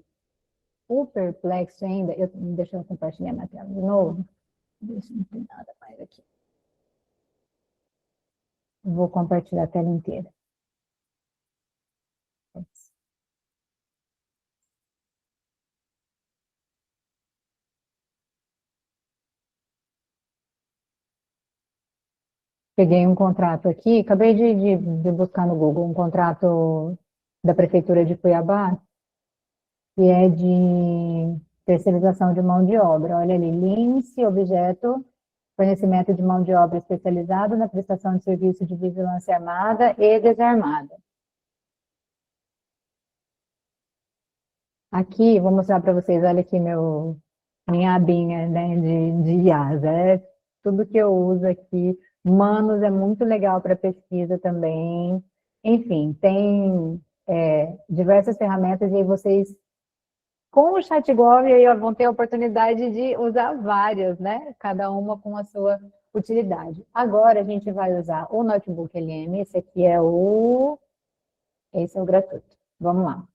o Perplex ainda... deixa eu compartilhar na tela de novo. Deixa eu não tem nada mais aqui. Vou compartilhar a tela inteira. Peguei um contrato aqui, acabei de buscar no Google um contrato da Prefeitura de Cuiabá, que é de terceirização de mão de obra. Olha ali, Lince, objeto, fornecimento de mão de obra especializado na prestação de serviço de vigilância armada e desarmada. Aqui, vou mostrar para vocês, olha aqui minha abinha, né, de IAS. É tudo que eu uso aqui. Manos é muito legal para pesquisa também. Enfim, tem diversas ferramentas e aí vocês, com o ChatGov, aí vão ter a oportunidade de usar várias, né? Cada uma com a sua utilidade. Agora a gente vai usar o Notebook LM, esse é o gratuito. Vamos lá.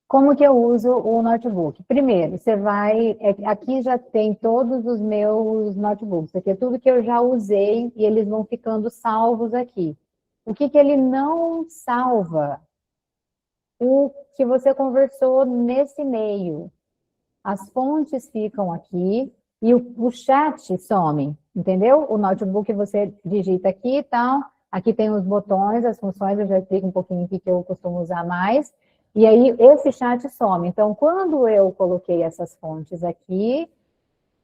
Como que eu uso o notebook? Primeiro, você vai... Aqui já tem todos os meus notebooks. Aqui é tudo que eu já usei e eles vão ficando salvos aqui. O que ele não salva? O que você conversou nesse e-mail. As fontes ficam aqui e o chat some, entendeu? O notebook você digita aqui e tal. Aqui tem os botões, as funções, eu já explico um pouquinho o que eu costumo usar mais. E aí, esse chat some. Então, quando eu coloquei essas fontes aqui,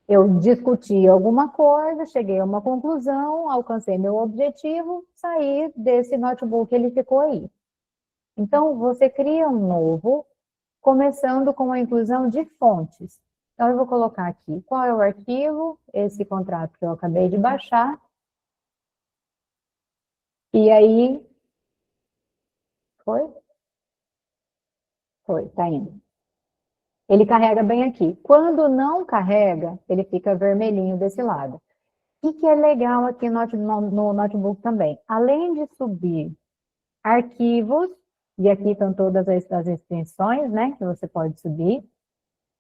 eu discuti alguma coisa, cheguei a uma conclusão, alcancei meu objetivo, saí desse notebook, ele ficou aí. Então, você cria um novo, começando com a inclusão de fontes. Então, eu vou colocar aqui qual é o arquivo, esse contrato que eu acabei de baixar. E aí... Foi, tá indo. Ele carrega bem aqui. Quando não carrega, ele fica vermelhinho desse lado. O que é legal aqui no notebook também? Além de subir arquivos, e aqui estão todas as extensões, né, que você pode subir,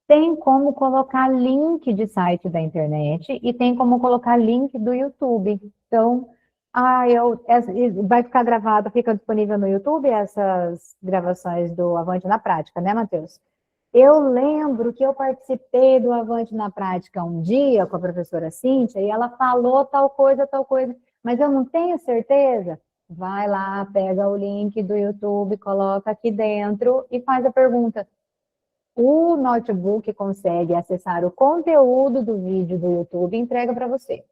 tem como colocar link de site da internet e tem como colocar link do YouTube. Então, vai ficar gravado, fica disponível no YouTube essas gravações do Avante na Prática, né, Matheus? Eu lembro que eu participei do Avante na Prática um dia com a professora Cíntia e ela falou tal coisa, mas eu não tenho certeza. Vai lá, pega o link do YouTube, coloca aqui dentro e faz a pergunta. O notebook consegue acessar o conteúdo do vídeo do YouTube e entrega para você.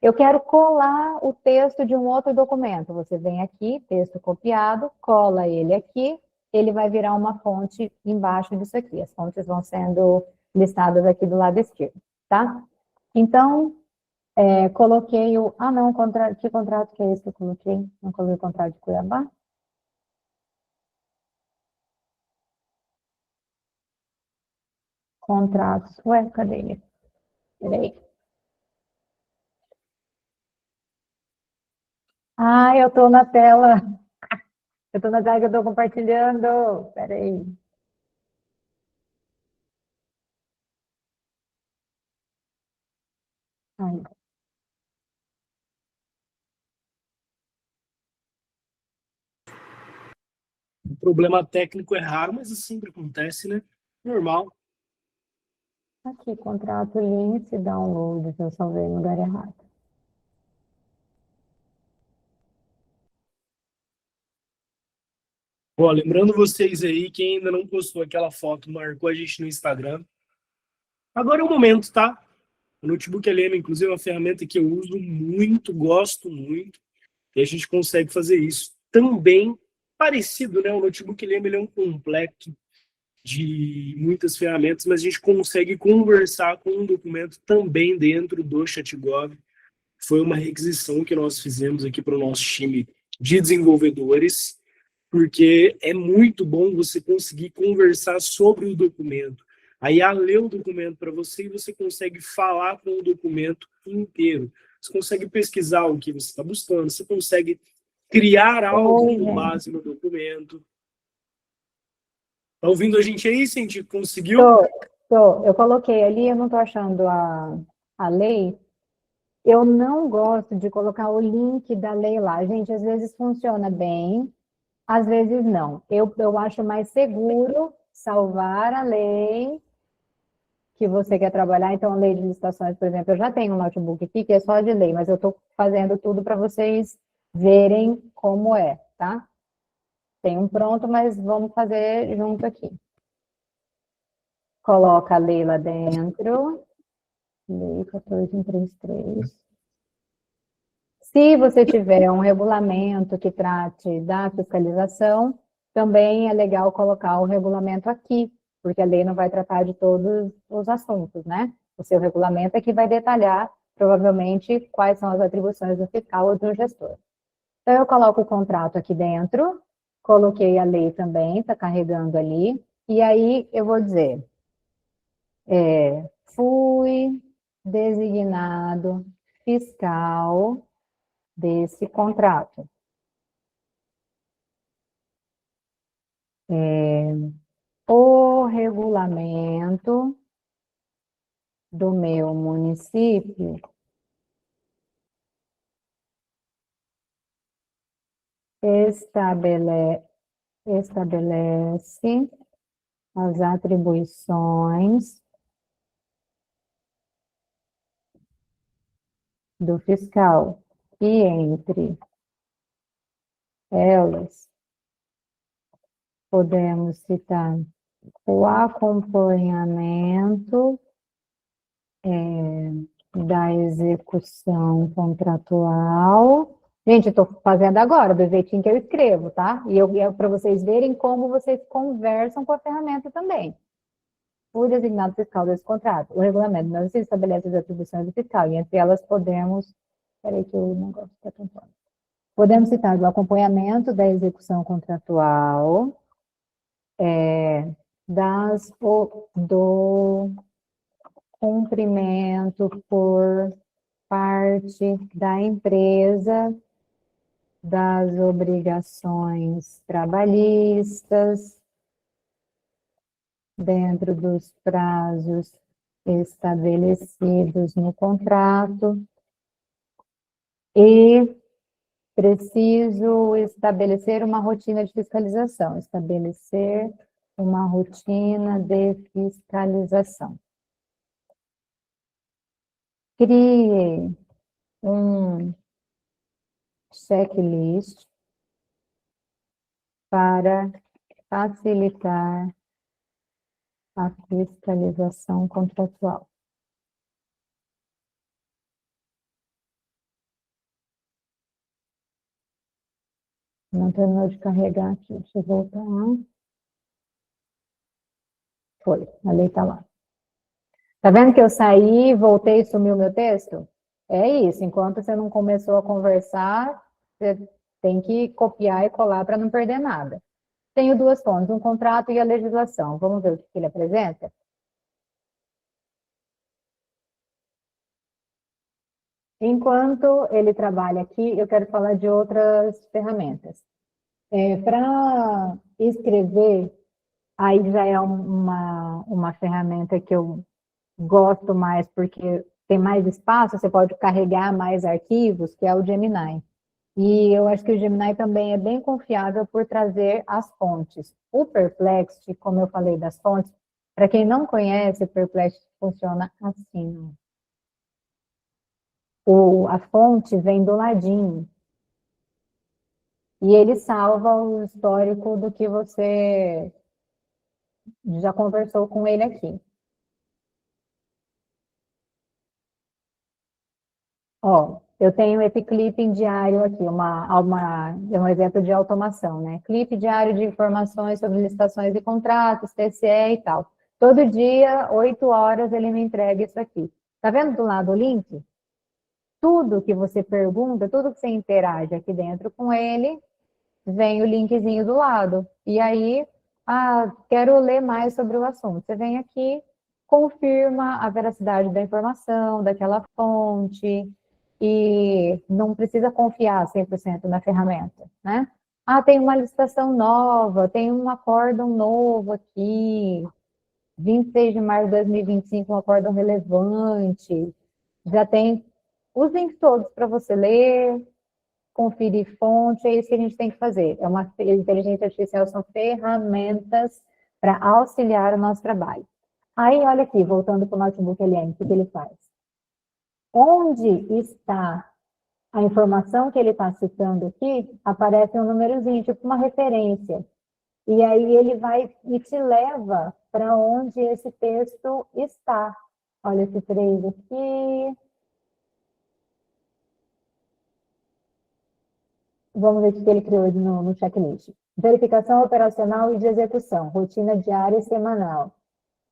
Eu quero colar o texto de um outro documento. Você vem aqui, texto copiado, cola ele aqui, ele vai virar uma fonte embaixo disso aqui. As fontes vão sendo listadas aqui do lado esquerdo, tá? Então, coloquei o... Ah, não, que contrato que é esse que eu coloquei? Não coloquei o contrato de Cuiabá? Contratos. Ué, cadê ele? Peraí. Ah, eu estou na tela. Eu estou na tela que eu estou compartilhando. Peraí. Ai. O problema técnico é raro, mas isso sempre acontece, né? Normal. Aqui, contrato Lince, download, eu salvei no lugar errado. Ó, lembrando vocês aí, quem ainda não postou aquela foto, marcou a gente no Instagram. Agora é o momento, tá? O Notebook LM, inclusive, é uma ferramenta que eu uso muito, gosto muito. E a gente consegue fazer isso também parecido, né? O Notebook LM ele é um complexo de muitas ferramentas, mas a gente consegue conversar com um documento também dentro do ChatGov. Foi uma requisição que nós fizemos aqui para o nosso time de desenvolvedores, porque é muito bom você conseguir conversar sobre o documento. Aí, ler o documento para você e você consegue falar com o documento inteiro. Você consegue pesquisar o que você está buscando, você consegue criar algo Oi, com gente. base no documento. Tá ouvindo a gente aí, Cindy? Conseguiu? Eu coloquei ali, eu não estou achando a lei. Eu não gosto de colocar o link da lei lá. Gente, às vezes funciona bem, às vezes não. Eu acho mais seguro salvar a lei que você quer trabalhar. Então, a lei de licitações, por exemplo, eu já tenho um notebook aqui que é só de lei, mas eu estou fazendo tudo para vocês verem como é, tá? Tem um pronto, mas vamos fazer junto aqui. Coloca a lei lá dentro. Lei 14133. Se você tiver um regulamento que trate da fiscalização, também é legal colocar o regulamento aqui, porque a lei não vai tratar de todos os assuntos, né? O seu regulamento é que vai detalhar, provavelmente, quais são as atribuições do fiscal ou do gestor. Então, eu coloco o contrato aqui dentro, coloquei a lei também, está carregando ali, e aí eu vou dizer, fui designado fiscal desse contrato. O regulamento do meu município estabelece as atribuições do fiscal e entre elas podemos citar o acompanhamento da execução contratual. Gente, eu estou fazendo agora, do jeitinho que eu escrevo, tá? E para vocês verem como vocês conversam com a ferramenta também. O designado fiscal desse contrato. O regulamento não se estabelece as atribuições do fiscal, e entre elas podemos. Espera que o negócio está tampando. Podemos citar o acompanhamento da execução contratual, do cumprimento por parte da empresa das obrigações trabalhistas dentro dos prazos estabelecidos no contrato e preciso estabelecer uma rotina de fiscalização, estabelecer uma rotina de fiscalização. Criei um checklist para facilitar a fiscalização contratual. Não terminou de carregar aqui. Deixa eu voltar. Foi, a lei está lá. Tá vendo que eu saí, voltei e sumiu meu texto? É isso, enquanto você não começou a conversar, você tem que copiar e colar para não perder nada. Tenho duas fontes, um contrato e a legislação. Vamos ver o que ele apresenta? Enquanto ele trabalha aqui, eu quero falar de outras ferramentas. Para escrever, aí já é uma ferramenta que eu gosto mais, porque tem mais espaço, você pode carregar mais arquivos, que é o Gemini. E eu acho que o Gemini também é bem confiável por trazer as fontes. O Perplexity, como eu falei das fontes, para quem não conhece, o Perplexity funciona assim. A fonte vem do ladinho. E ele salva o histórico do que você já conversou com ele aqui. Ó, eu tenho esse clipping diário aqui, um exemplo de automação, né? Clipe diário de informações sobre licitações e contratos, TCE e tal. Todo dia, 8 horas, ele me entrega isso aqui. Tá vendo do lado o link? Tudo que você pergunta, tudo que você interage aqui dentro com ele, vem o linkzinho do lado. E aí, quero ler mais sobre o assunto. Você vem aqui, confirma a veracidade da informação, daquela fonte, e não precisa confiar 100% na ferramenta, né? Ah, tem uma licitação nova, tem um acórdão novo aqui, 26 de março de 2025, um acórdão relevante, já tem os links todos para você ler, conferir fonte, é isso que a gente tem que fazer. Inteligência artificial são ferramentas para auxiliar o nosso trabalho. Aí, olha aqui, voltando para o notebook Eliane, o que ele faz? Onde está a informação que ele está citando aqui, aparece um númerozinho, tipo uma referência. E aí ele vai e te leva para onde esse texto está. Olha esse 3 aqui. Vamos ver o que ele criou no checklist. Verificação operacional e de execução, rotina diária e semanal.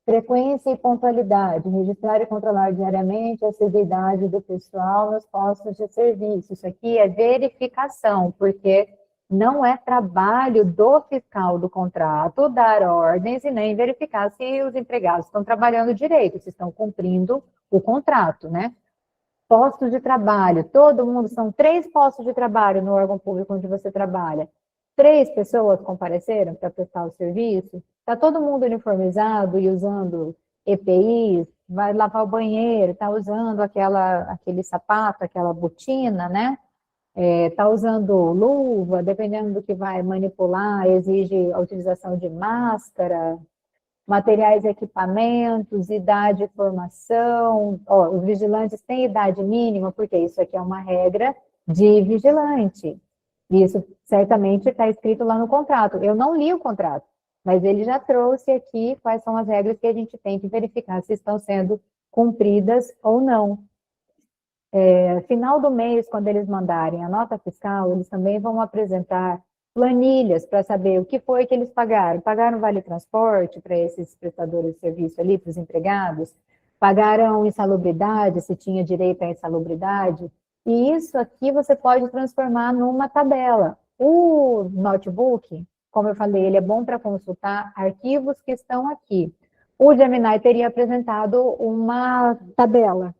Frequência e pontualidade, registrar e controlar diariamente a assiduidade do pessoal nos postos de serviço. Isso aqui é verificação, porque não é trabalho do fiscal do contrato dar ordens e nem verificar se os empregados estão trabalhando direito, se estão cumprindo o contrato, né? Postos de trabalho, todo mundo, são 3 postos de trabalho no órgão público onde você trabalha. 3 pessoas compareceram para prestar o serviço? Está todo mundo uniformizado e usando EPIs? Vai lavar o banheiro, está usando aquele sapato, aquela botina, né? Está usando luva, dependendo do que vai manipular, exige a utilização de máscara, materiais e equipamentos, idade e formação. Os vigilantes têm idade mínima, porque isso aqui é uma regra de vigilante. Isso certamente está escrito lá no contrato. Eu não li o contrato, mas ele já trouxe aqui quais são as regras que a gente tem que verificar se estão sendo cumpridas ou não. Final do mês, quando eles mandarem a nota fiscal, eles também vão apresentar planilhas para saber o que foi que eles pagaram. Pagaram vale transporte para esses prestadores de serviço ali, para os empregados? Pagaram insalubridade, se tinha direito à insalubridade? E isso aqui você pode transformar numa tabela. O notebook, como eu falei, ele é bom para consultar arquivos que estão aqui. O Gemini teria apresentado uma tabela.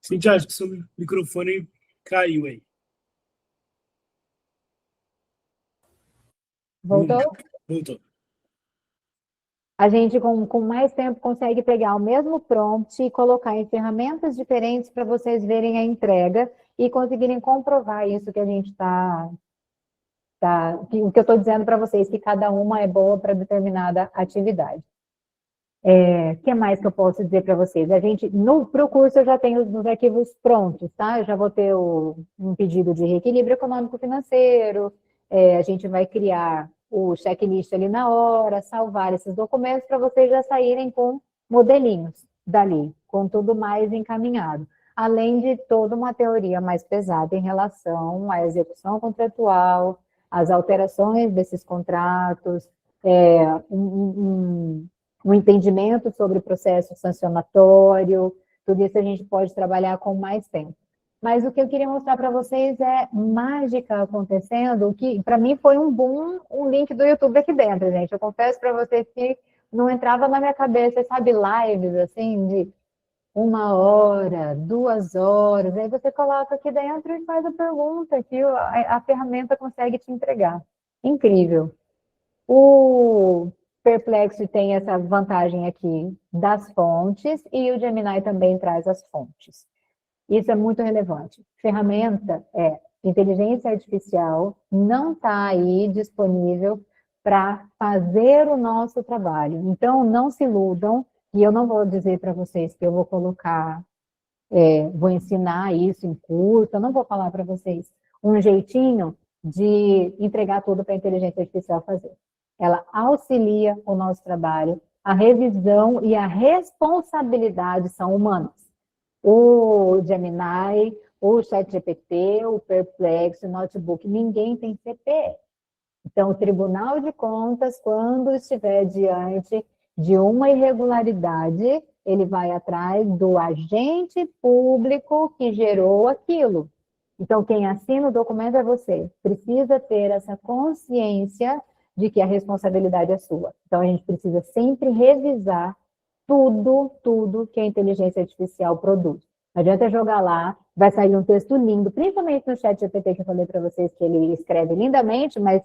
Cintia, acho que seu microfone caiu aí. Voltou? Voltou. A gente, com mais tempo, consegue pegar o mesmo prompt e colocar em ferramentas diferentes para vocês verem a entrega e conseguirem comprovar isso que a gente o que eu estou dizendo para vocês, que cada uma é boa para determinada atividade. O que mais que eu posso dizer para vocês? Para o curso eu já tenho os arquivos prontos, tá? Eu já vou ter um pedido de reequilíbrio econômico-financeiro, a gente vai criar o checklist ali na hora, salvar esses documentos para vocês já saírem com modelinhos dali, com tudo mais encaminhado. Além de toda uma teoria mais pesada em relação à execução contratual, às alterações desses contratos, um entendimento sobre o processo sancionatório, tudo isso a gente pode trabalhar com mais tempo. Mas o que eu queria mostrar para vocês é mágica acontecendo, o que para mim foi um boom, um link do YouTube aqui dentro, gente. Eu confesso para vocês que não entrava na minha cabeça, sabe, lives assim, de 1 hora, 2 horas, aí você coloca aqui dentro e faz a pergunta que a ferramenta consegue te entregar. Incrível. O Perplexo tem essa vantagem aqui das fontes e o Gemini também traz as fontes. Isso é muito relevante. Ferramenta inteligência artificial não está aí disponível para fazer o nosso trabalho. Então, não se iludam, e eu não vou dizer para vocês que eu vou colocar, vou ensinar isso em curso, eu não vou falar para vocês um jeitinho de entregar tudo para a inteligência artificial fazer. Ela auxilia o nosso trabalho, a revisão e a responsabilidade são humanas. O Gemini, o ChatGPT, o Perplexo, o Notebook, ninguém tem CPE. Então, o Tribunal de Contas, quando estiver diante de uma irregularidade, ele vai atrás do agente público que gerou aquilo. Então, quem assina o documento é você. Precisa ter essa consciência de que a responsabilidade é sua. Então, a gente precisa sempre revisar tudo que a inteligência artificial produz. Não adianta jogar lá, vai sair um texto lindo, principalmente no chat GPT que eu falei para vocês que ele escreve lindamente, mas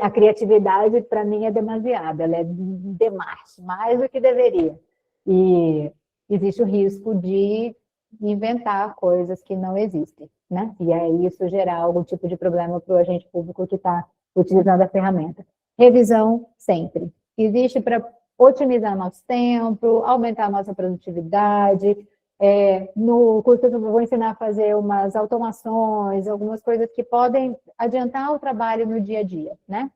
a criatividade, para mim, é demasiada, ela é demais, mais do que deveria. E existe o risco de inventar coisas que não existem, né? E aí isso gerar algum tipo de problema para o agente público que está utilizando a ferramenta. Revisão sempre. Existe para otimizar nosso tempo, aumentar a nossa produtividade. No curso eu vou ensinar a fazer umas automações, algumas coisas que podem adiantar o trabalho no dia a dia, né?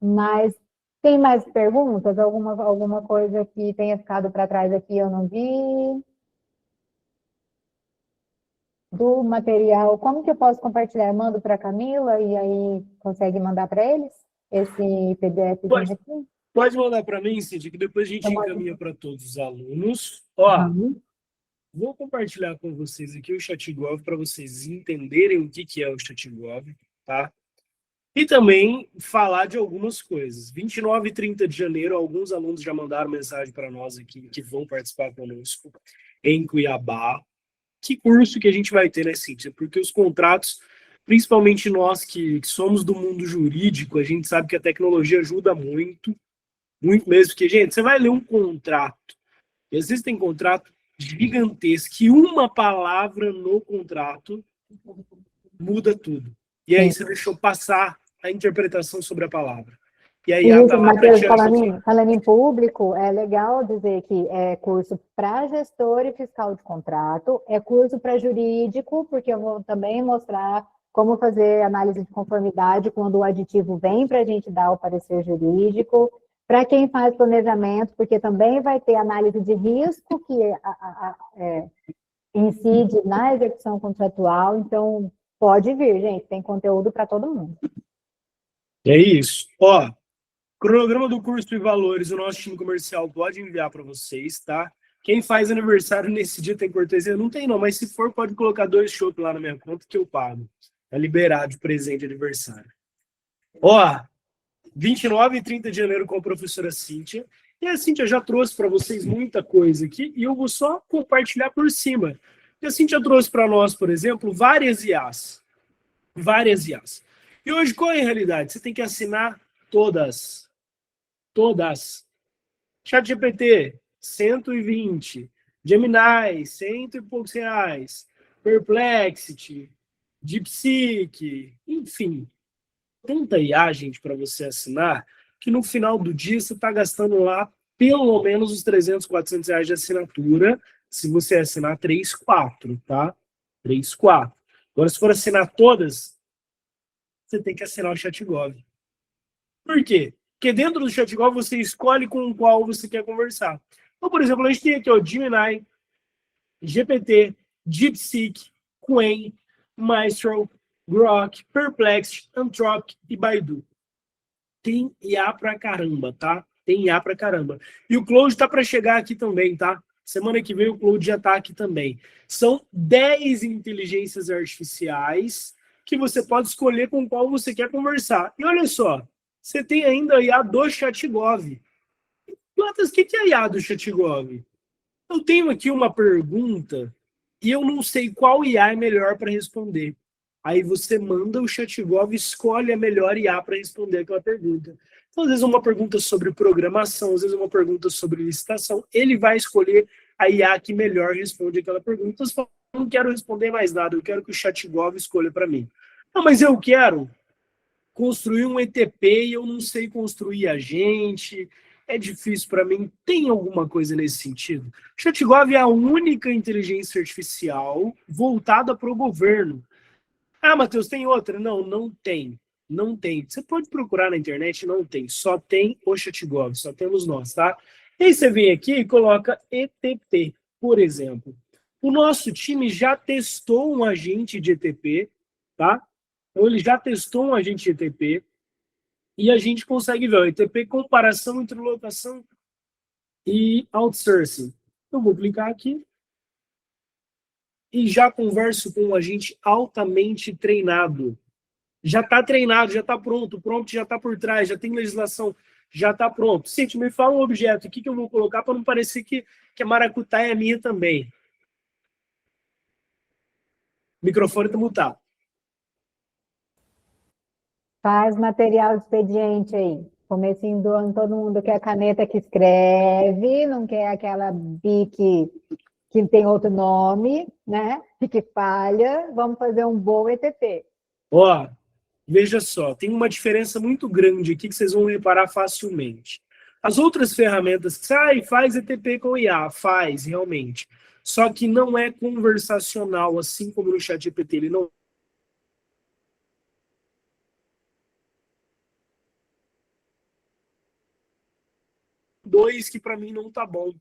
Mas tem mais perguntas? Alguma coisa que tenha ficado para trás aqui eu não vi? Do material, como que eu posso compartilhar? Eu mando para a Camila e aí consegue mandar para eles esse PDFzinho aqui? Pode mandar para mim, Cíntia, que depois a gente encaminha para todos os alunos. Ó, vou compartilhar com vocês aqui o ChatGov para vocês entenderem o que é o ChatGov, tá? E também falar de algumas coisas. 29 e 30 de janeiro, alguns alunos já mandaram mensagem para nós aqui que vão participar conosco em Cuiabá. Que curso que a gente vai ter, né, Cíntia? Porque os contratos, principalmente nós que somos do mundo jurídico, a gente sabe que a tecnologia ajuda muito, muito mesmo. Porque, gente, você vai ler um contrato, e às vezes tem contrato gigantesco, que uma palavra no contrato muda tudo. E aí você deixou passar a interpretação sobre a palavra. E aí isso, Matheus, falando em público, é legal dizer que é curso para gestor e fiscal de contrato, é curso para jurídico, porque eu vou também mostrar como fazer análise de conformidade quando o aditivo vem para a gente dar o parecer jurídico, para quem faz planejamento, porque também vai ter análise de risco que incide na execução contratual, então pode vir, gente, tem conteúdo para todo mundo. É isso. Ó, cronograma do curso e valores, o nosso time comercial pode enviar para vocês, tá? Quem faz aniversário nesse dia tem cortesia? Não tem não, mas se for, pode colocar 2 chopp lá na minha conta que eu pago. Tá liberado de presente de aniversário. Ó, 29 e 30 de janeiro com a professora Cíntia. E a Cíntia já trouxe para vocês muita coisa aqui e eu vou só compartilhar por cima. E a Cíntia trouxe para nós, por exemplo, várias IAs. Várias IAs. E hoje, qual é a realidade? Você tem que assinar todas. Todas. ChatGPT, 120. Gemini, 100 e poucos reais. Perplexity, DeepSeek, enfim. Tanta IA, gente, para você assinar, que no final do dia você está gastando lá pelo menos os 300, 400 reais de assinatura, se você assinar 3, 4, tá? 3, 4. Agora, se for assinar todas, você tem que assinar o ChatGov. Por quê? Porque dentro do ChatGov você escolhe com o qual você quer conversar. Então, por exemplo, a gente tem aqui o Gemini, GPT, DeepSeek, Qwen, Maestro, Grok, Perplexity, Anthropic e Baidu. Tem IA pra caramba, tá? Tem IA pra caramba. E o Claude tá para chegar aqui também, tá? Semana que vem o Claude já tá aqui também. São 10 inteligências artificiais que você pode escolher com qual você quer conversar. E olha só, você tem ainda a IA do ChatGov. Plantas, o que é a IA do ChatGov? Eu tenho aqui uma pergunta e eu não sei qual IA é melhor para responder. Aí você manda o ChatGov, escolhe a melhor IA para responder aquela pergunta. Então, às vezes, uma pergunta sobre programação, às vezes, uma pergunta sobre licitação. Ele vai escolher a IA que melhor responde aquela pergunta. Você fala, não quero responder mais nada, eu quero que o ChatGov escolha para mim. Não, mas eu quero construir um ETP e eu não sei construir agente. É difícil para mim. Tem alguma coisa nesse sentido? O ChatGov é a única inteligência artificial voltada para o governo. Ah, Matheus, tem outra? Não, não tem. Não tem. Você pode procurar na internet, não tem. Só tem o ChatGov, só temos nós, tá? E aí você vem aqui e coloca ETP, por exemplo. O nosso time já testou um agente de ETP, tá? Então ele já testou um agente de ETP e a gente consegue ver o ETP comparação entre locação e outsourcing. Eu vou clicar aqui e já converso com um agente altamente treinado. já está treinado, já está pronto, o prompt já está por trás, já tem legislação, já está pronto. Cíntia, me fala um objeto aqui que eu vou colocar para não parecer que a maracutaia é minha também. O microfone está mutado. Faz material de expediente aí. Comecinho do ano, todo mundo quer a caneta que escreve, não quer aquela bique que tem outro nome, né? Que falha. Vamos fazer um bom ETP. Ó, veja só, tem uma diferença muito grande aqui que vocês vão reparar facilmente. As outras ferramentas, faz ETP com IA, faz, realmente. Só que não é conversacional, assim como no ChatGPT, ele não dois que para mim não tá bom.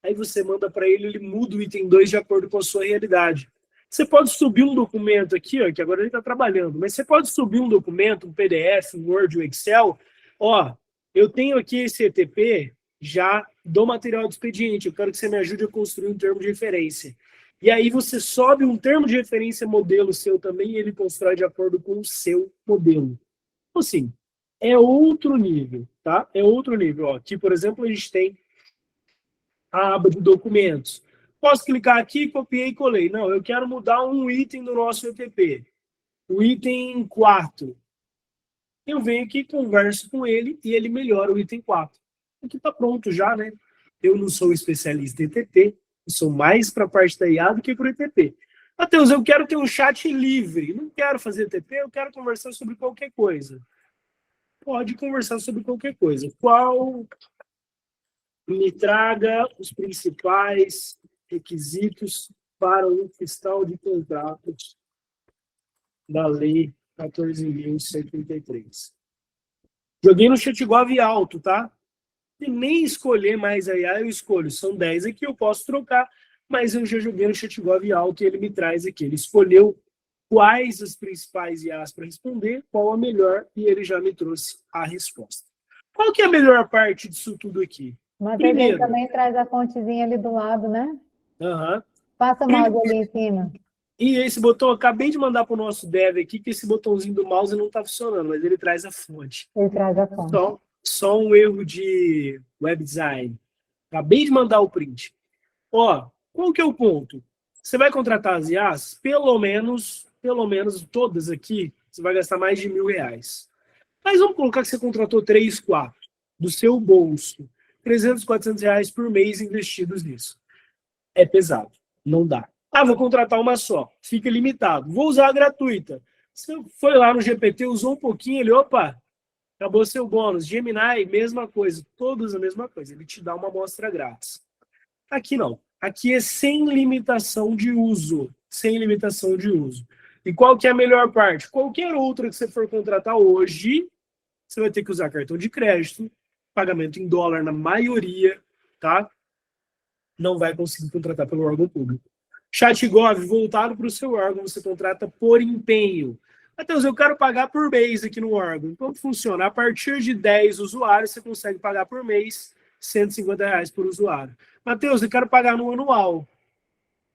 Aí você manda para ele, ele muda o item 2 de acordo com a sua realidade. Você pode subir um documento aqui, ó, que agora ele está trabalhando, mas você pode subir um documento, um PDF, um Word, um Excel. Ó, eu tenho aqui esse ETP já do material de expediente, eu quero que você me ajude a construir um termo de referência. E aí você sobe um termo de referência modelo seu também e ele constrói de acordo com o seu modelo. Então, assim, é outro nível, tá? É outro nível. Ó, aqui, por exemplo, a gente tem a aba de documentos. Posso clicar aqui, copiei e colei. Não, eu quero mudar um item do nosso ETP. O item 4. Eu venho aqui, converso com ele e ele melhora o item 4. Aqui está pronto já, né? Eu não sou especialista em ETP, eu sou mais para a parte da IA do que para o ETP. Matheus, eu quero ter um chat livre. Não quero fazer ETP, eu quero conversar sobre qualquer coisa. Pode conversar sobre qualquer coisa. Me traga os principais requisitos para o fiscal de contratos da Lei 14.133. Joguei no ChatGov alto, tá? E nem escolher mais a IA, eu escolho. São 10 aqui, eu posso trocar, mas eu já joguei no ChatGov alto e ele me traz aqui. Ele escolheu quais as principais IAs para responder, qual a melhor, e ele já me trouxe a resposta. Qual que é a melhor parte disso tudo aqui? Mas ele também traz a fontezinha ali do lado, né? Uhum. Passa o mouse ali em cima. E esse botão, eu acabei de mandar para o nosso dev aqui, que esse botãozinho do mouse não está funcionando, mas ele traz a fonte. Ele traz a fonte. Só um erro de web design. Acabei de mandar o print. Ó, qual que é o ponto? Você vai contratar as IAs, pelo menos todas aqui, você vai gastar mais de R$1.000. Mas vamos colocar que você contratou 3, 4 do seu bolso. 300, R$400 por mês investidos nisso. É pesado, não dá. Vou contratar uma só, fica limitado. Vou usar a gratuita. Você foi lá no GPT, usou um pouquinho, ele, opa, acabou seu bônus. Gemini, mesma coisa, todos a mesma coisa. Ele te dá uma amostra grátis. Aqui não. Aqui é sem limitação de uso. Sem limitação de uso. E qual que é a melhor parte? Qualquer outra que você for contratar hoje, você vai ter que usar cartão de crédito, pagamento em dólar na maioria, tá? Não vai conseguir contratar pelo órgão público. ChatGov, voltado para o seu órgão, você contrata por empenho. Matheus, eu quero pagar por mês aqui no órgão. Como funciona? A partir de 10 usuários, você consegue pagar por mês R$150 por usuário. Matheus, eu quero pagar no anual.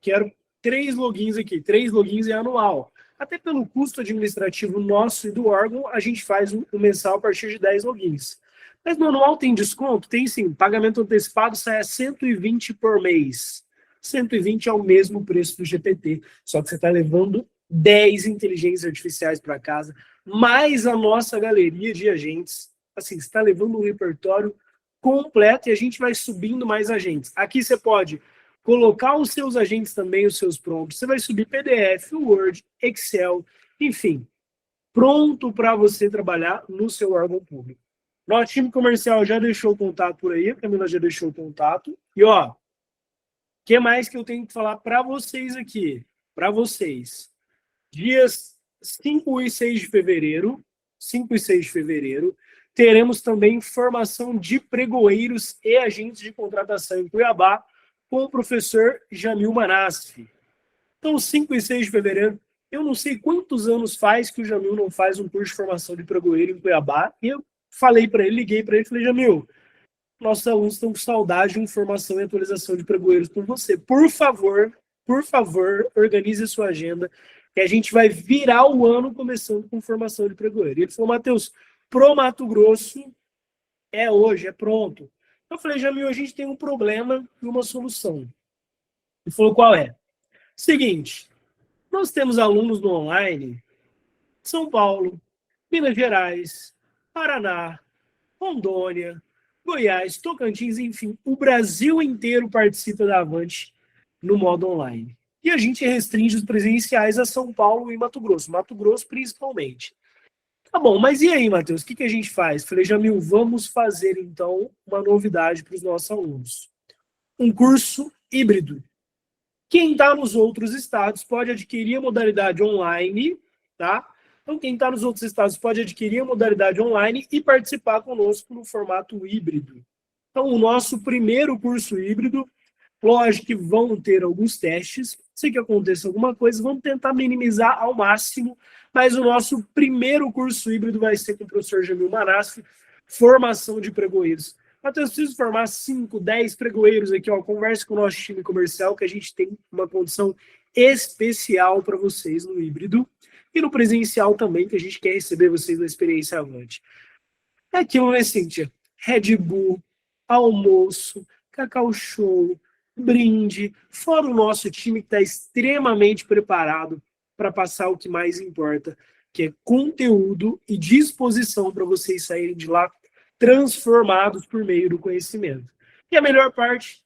Quero 3 logins aqui. 3 logins é anual. Até pelo custo administrativo nosso e do órgão, a gente faz o mensal a partir de 10 logins. Mas no anual tem desconto? Tem sim. Pagamento antecipado sai a 120 por mês. 120 é o mesmo preço do GPT. Só que você está levando 10 inteligências artificiais para casa, mais a nossa galeria de agentes. Assim, você está levando um repertório completo e a gente vai subindo mais agentes. Aqui você pode colocar os seus agentes também, os seus prompts. Você vai subir PDF, Word, Excel, enfim, pronto para você trabalhar no seu órgão público. Nosso time comercial já deixou o contato por aí, a Camila já deixou o contato. E, ó, o que mais que eu tenho que falar para vocês aqui? Para vocês. Dias 5 e 6 de fevereiro, teremos também formação de pregoeiros e agentes de contratação em Cuiabá com o professor Jamil Manasfi. Então, 5 e 6 de fevereiro, eu não sei quantos anos faz que o Jamil não faz um curso de formação de pregoeiro em Cuiabá, e eu falei para ele, liguei para ele e falei, Jamil, nossos alunos estão com saudade de informação e atualização de pregoeiros com você. Por favor, organize a sua agenda. que a gente vai virar o ano começando com formação de pregoeiro. E ele falou, Matheus, pro Mato Grosso é hoje, é pronto. Eu falei, Jamil, a gente tem um problema e uma solução. Ele falou, qual é? Seguinte, nós temos alunos no online, São Paulo, Minas Gerais, Paraná, Rondônia, Goiás, Tocantins, enfim, o Brasil inteiro participa da Avante no modo online. E a gente restringe os presenciais a São Paulo e Mato Grosso principalmente. Tá bom, mas e aí, Matheus, o que a gente faz? Falei, Jamil, vamos fazer então uma novidade para os nossos alunos. Um curso híbrido. Quem está nos outros estados pode adquirir a modalidade online, tá? Então, quem está nos outros estados pode adquirir a modalidade online e participar conosco no formato híbrido. Então, o nosso primeiro curso híbrido, lógico que vão ter alguns testes, se que aconteça alguma coisa, vamos tentar minimizar ao máximo, mas o nosso primeiro curso híbrido vai ser com o professor Jamil Manasfi, formação de pregoeiros. Matheus, preciso formar 5, 10 pregoeiros aqui, ó, converse com o nosso time comercial, que a gente tem uma condição especial para vocês no híbrido, e no presencial também, que a gente quer receber vocês na experiência Avante. É aquilo, né, Cíntia? Red Bull, almoço, Cacau Show, brinde, fora o nosso time que está extremamente preparado para passar o que mais importa, que é conteúdo e disposição para vocês saírem de lá transformados por meio do conhecimento. E a melhor parte,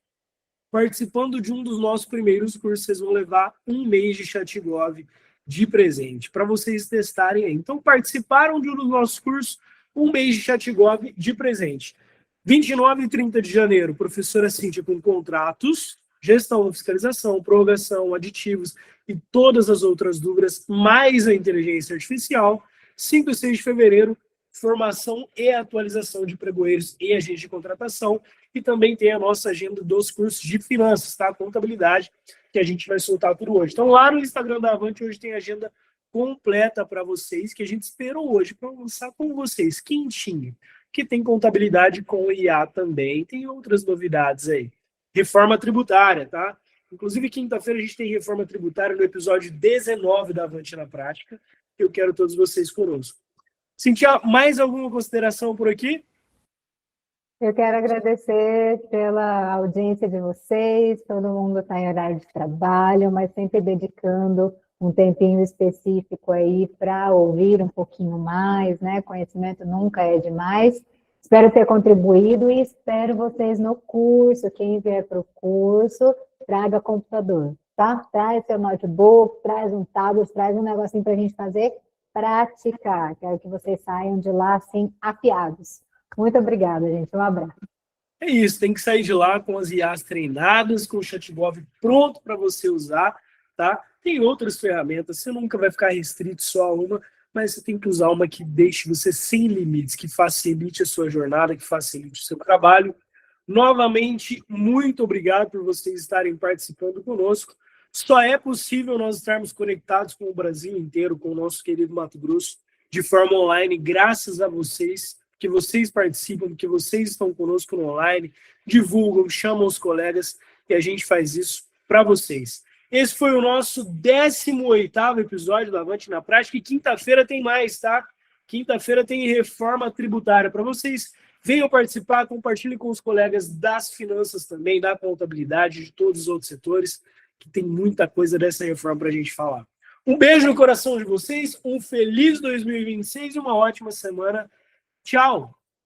participando de um dos nossos primeiros cursos, vocês vão levar 1 mês de Chatgov de presente, para vocês testarem aí. Então, participaram de um dos nossos cursos, 1 mês de Chatgov de presente. 29 e 30 de janeiro, professora Cíntia com contratos, gestão, fiscalização, prorrogação, aditivos e todas as outras dúvidas, mais a inteligência artificial. 5 e 6 de fevereiro, formação e atualização de pregoeiros e agentes de contratação. E também tem a nossa agenda dos cursos de finanças, tá? Contabilidade, que a gente vai soltar tudo hoje. Então, lá no Instagram da Avante, hoje tem agenda completa para vocês, que a gente esperou hoje para lançar com vocês, quentinho, que tem contabilidade com IA também, tem outras novidades aí. Reforma tributária, tá? Inclusive, quinta-feira a gente tem reforma tributária no episódio 19 da Avante na Prática. Eu quero todos vocês conosco. Cintia, mais alguma consideração por aqui? Eu quero agradecer pela audiência de vocês, todo mundo está em horário de trabalho, mas sempre dedicando um tempinho específico aí para ouvir um pouquinho mais, né? Conhecimento nunca é demais. Espero ter contribuído e espero vocês no curso. Quem vier para o curso, traga computador, tá? Traz seu notebook, traz um tablet, traz um negocinho para a gente fazer praticar. Quero que vocês saiam de lá assim, afiados. Muito obrigada, gente. Um abraço. É isso, tem que sair de lá com as IAs treinadas, com o Chatgov pronto para você usar, tá? Tem outras ferramentas, você nunca vai ficar restrito só a uma, mas você tem que usar uma que deixe você sem limites, que facilite a sua jornada, que facilite o seu trabalho. Novamente, muito obrigado por vocês estarem participando conosco. Só é possível nós estarmos conectados com o Brasil inteiro, com o nosso querido Mato Grosso, de forma online, graças a vocês, que vocês participam, que vocês estão conosco no online, divulgam, chamam os colegas, e a gente faz isso para vocês. Esse foi o nosso 18º episódio do Avante na Prática, e quinta-feira tem mais, tá? Quinta-feira tem reforma tributária para vocês. Venham participar, compartilhem com os colegas das finanças também, da contabilidade, de todos os outros setores, que tem muita coisa dessa reforma para a gente falar. Um beijo no coração de vocês, um feliz 2026 e uma ótima semana. Tchau!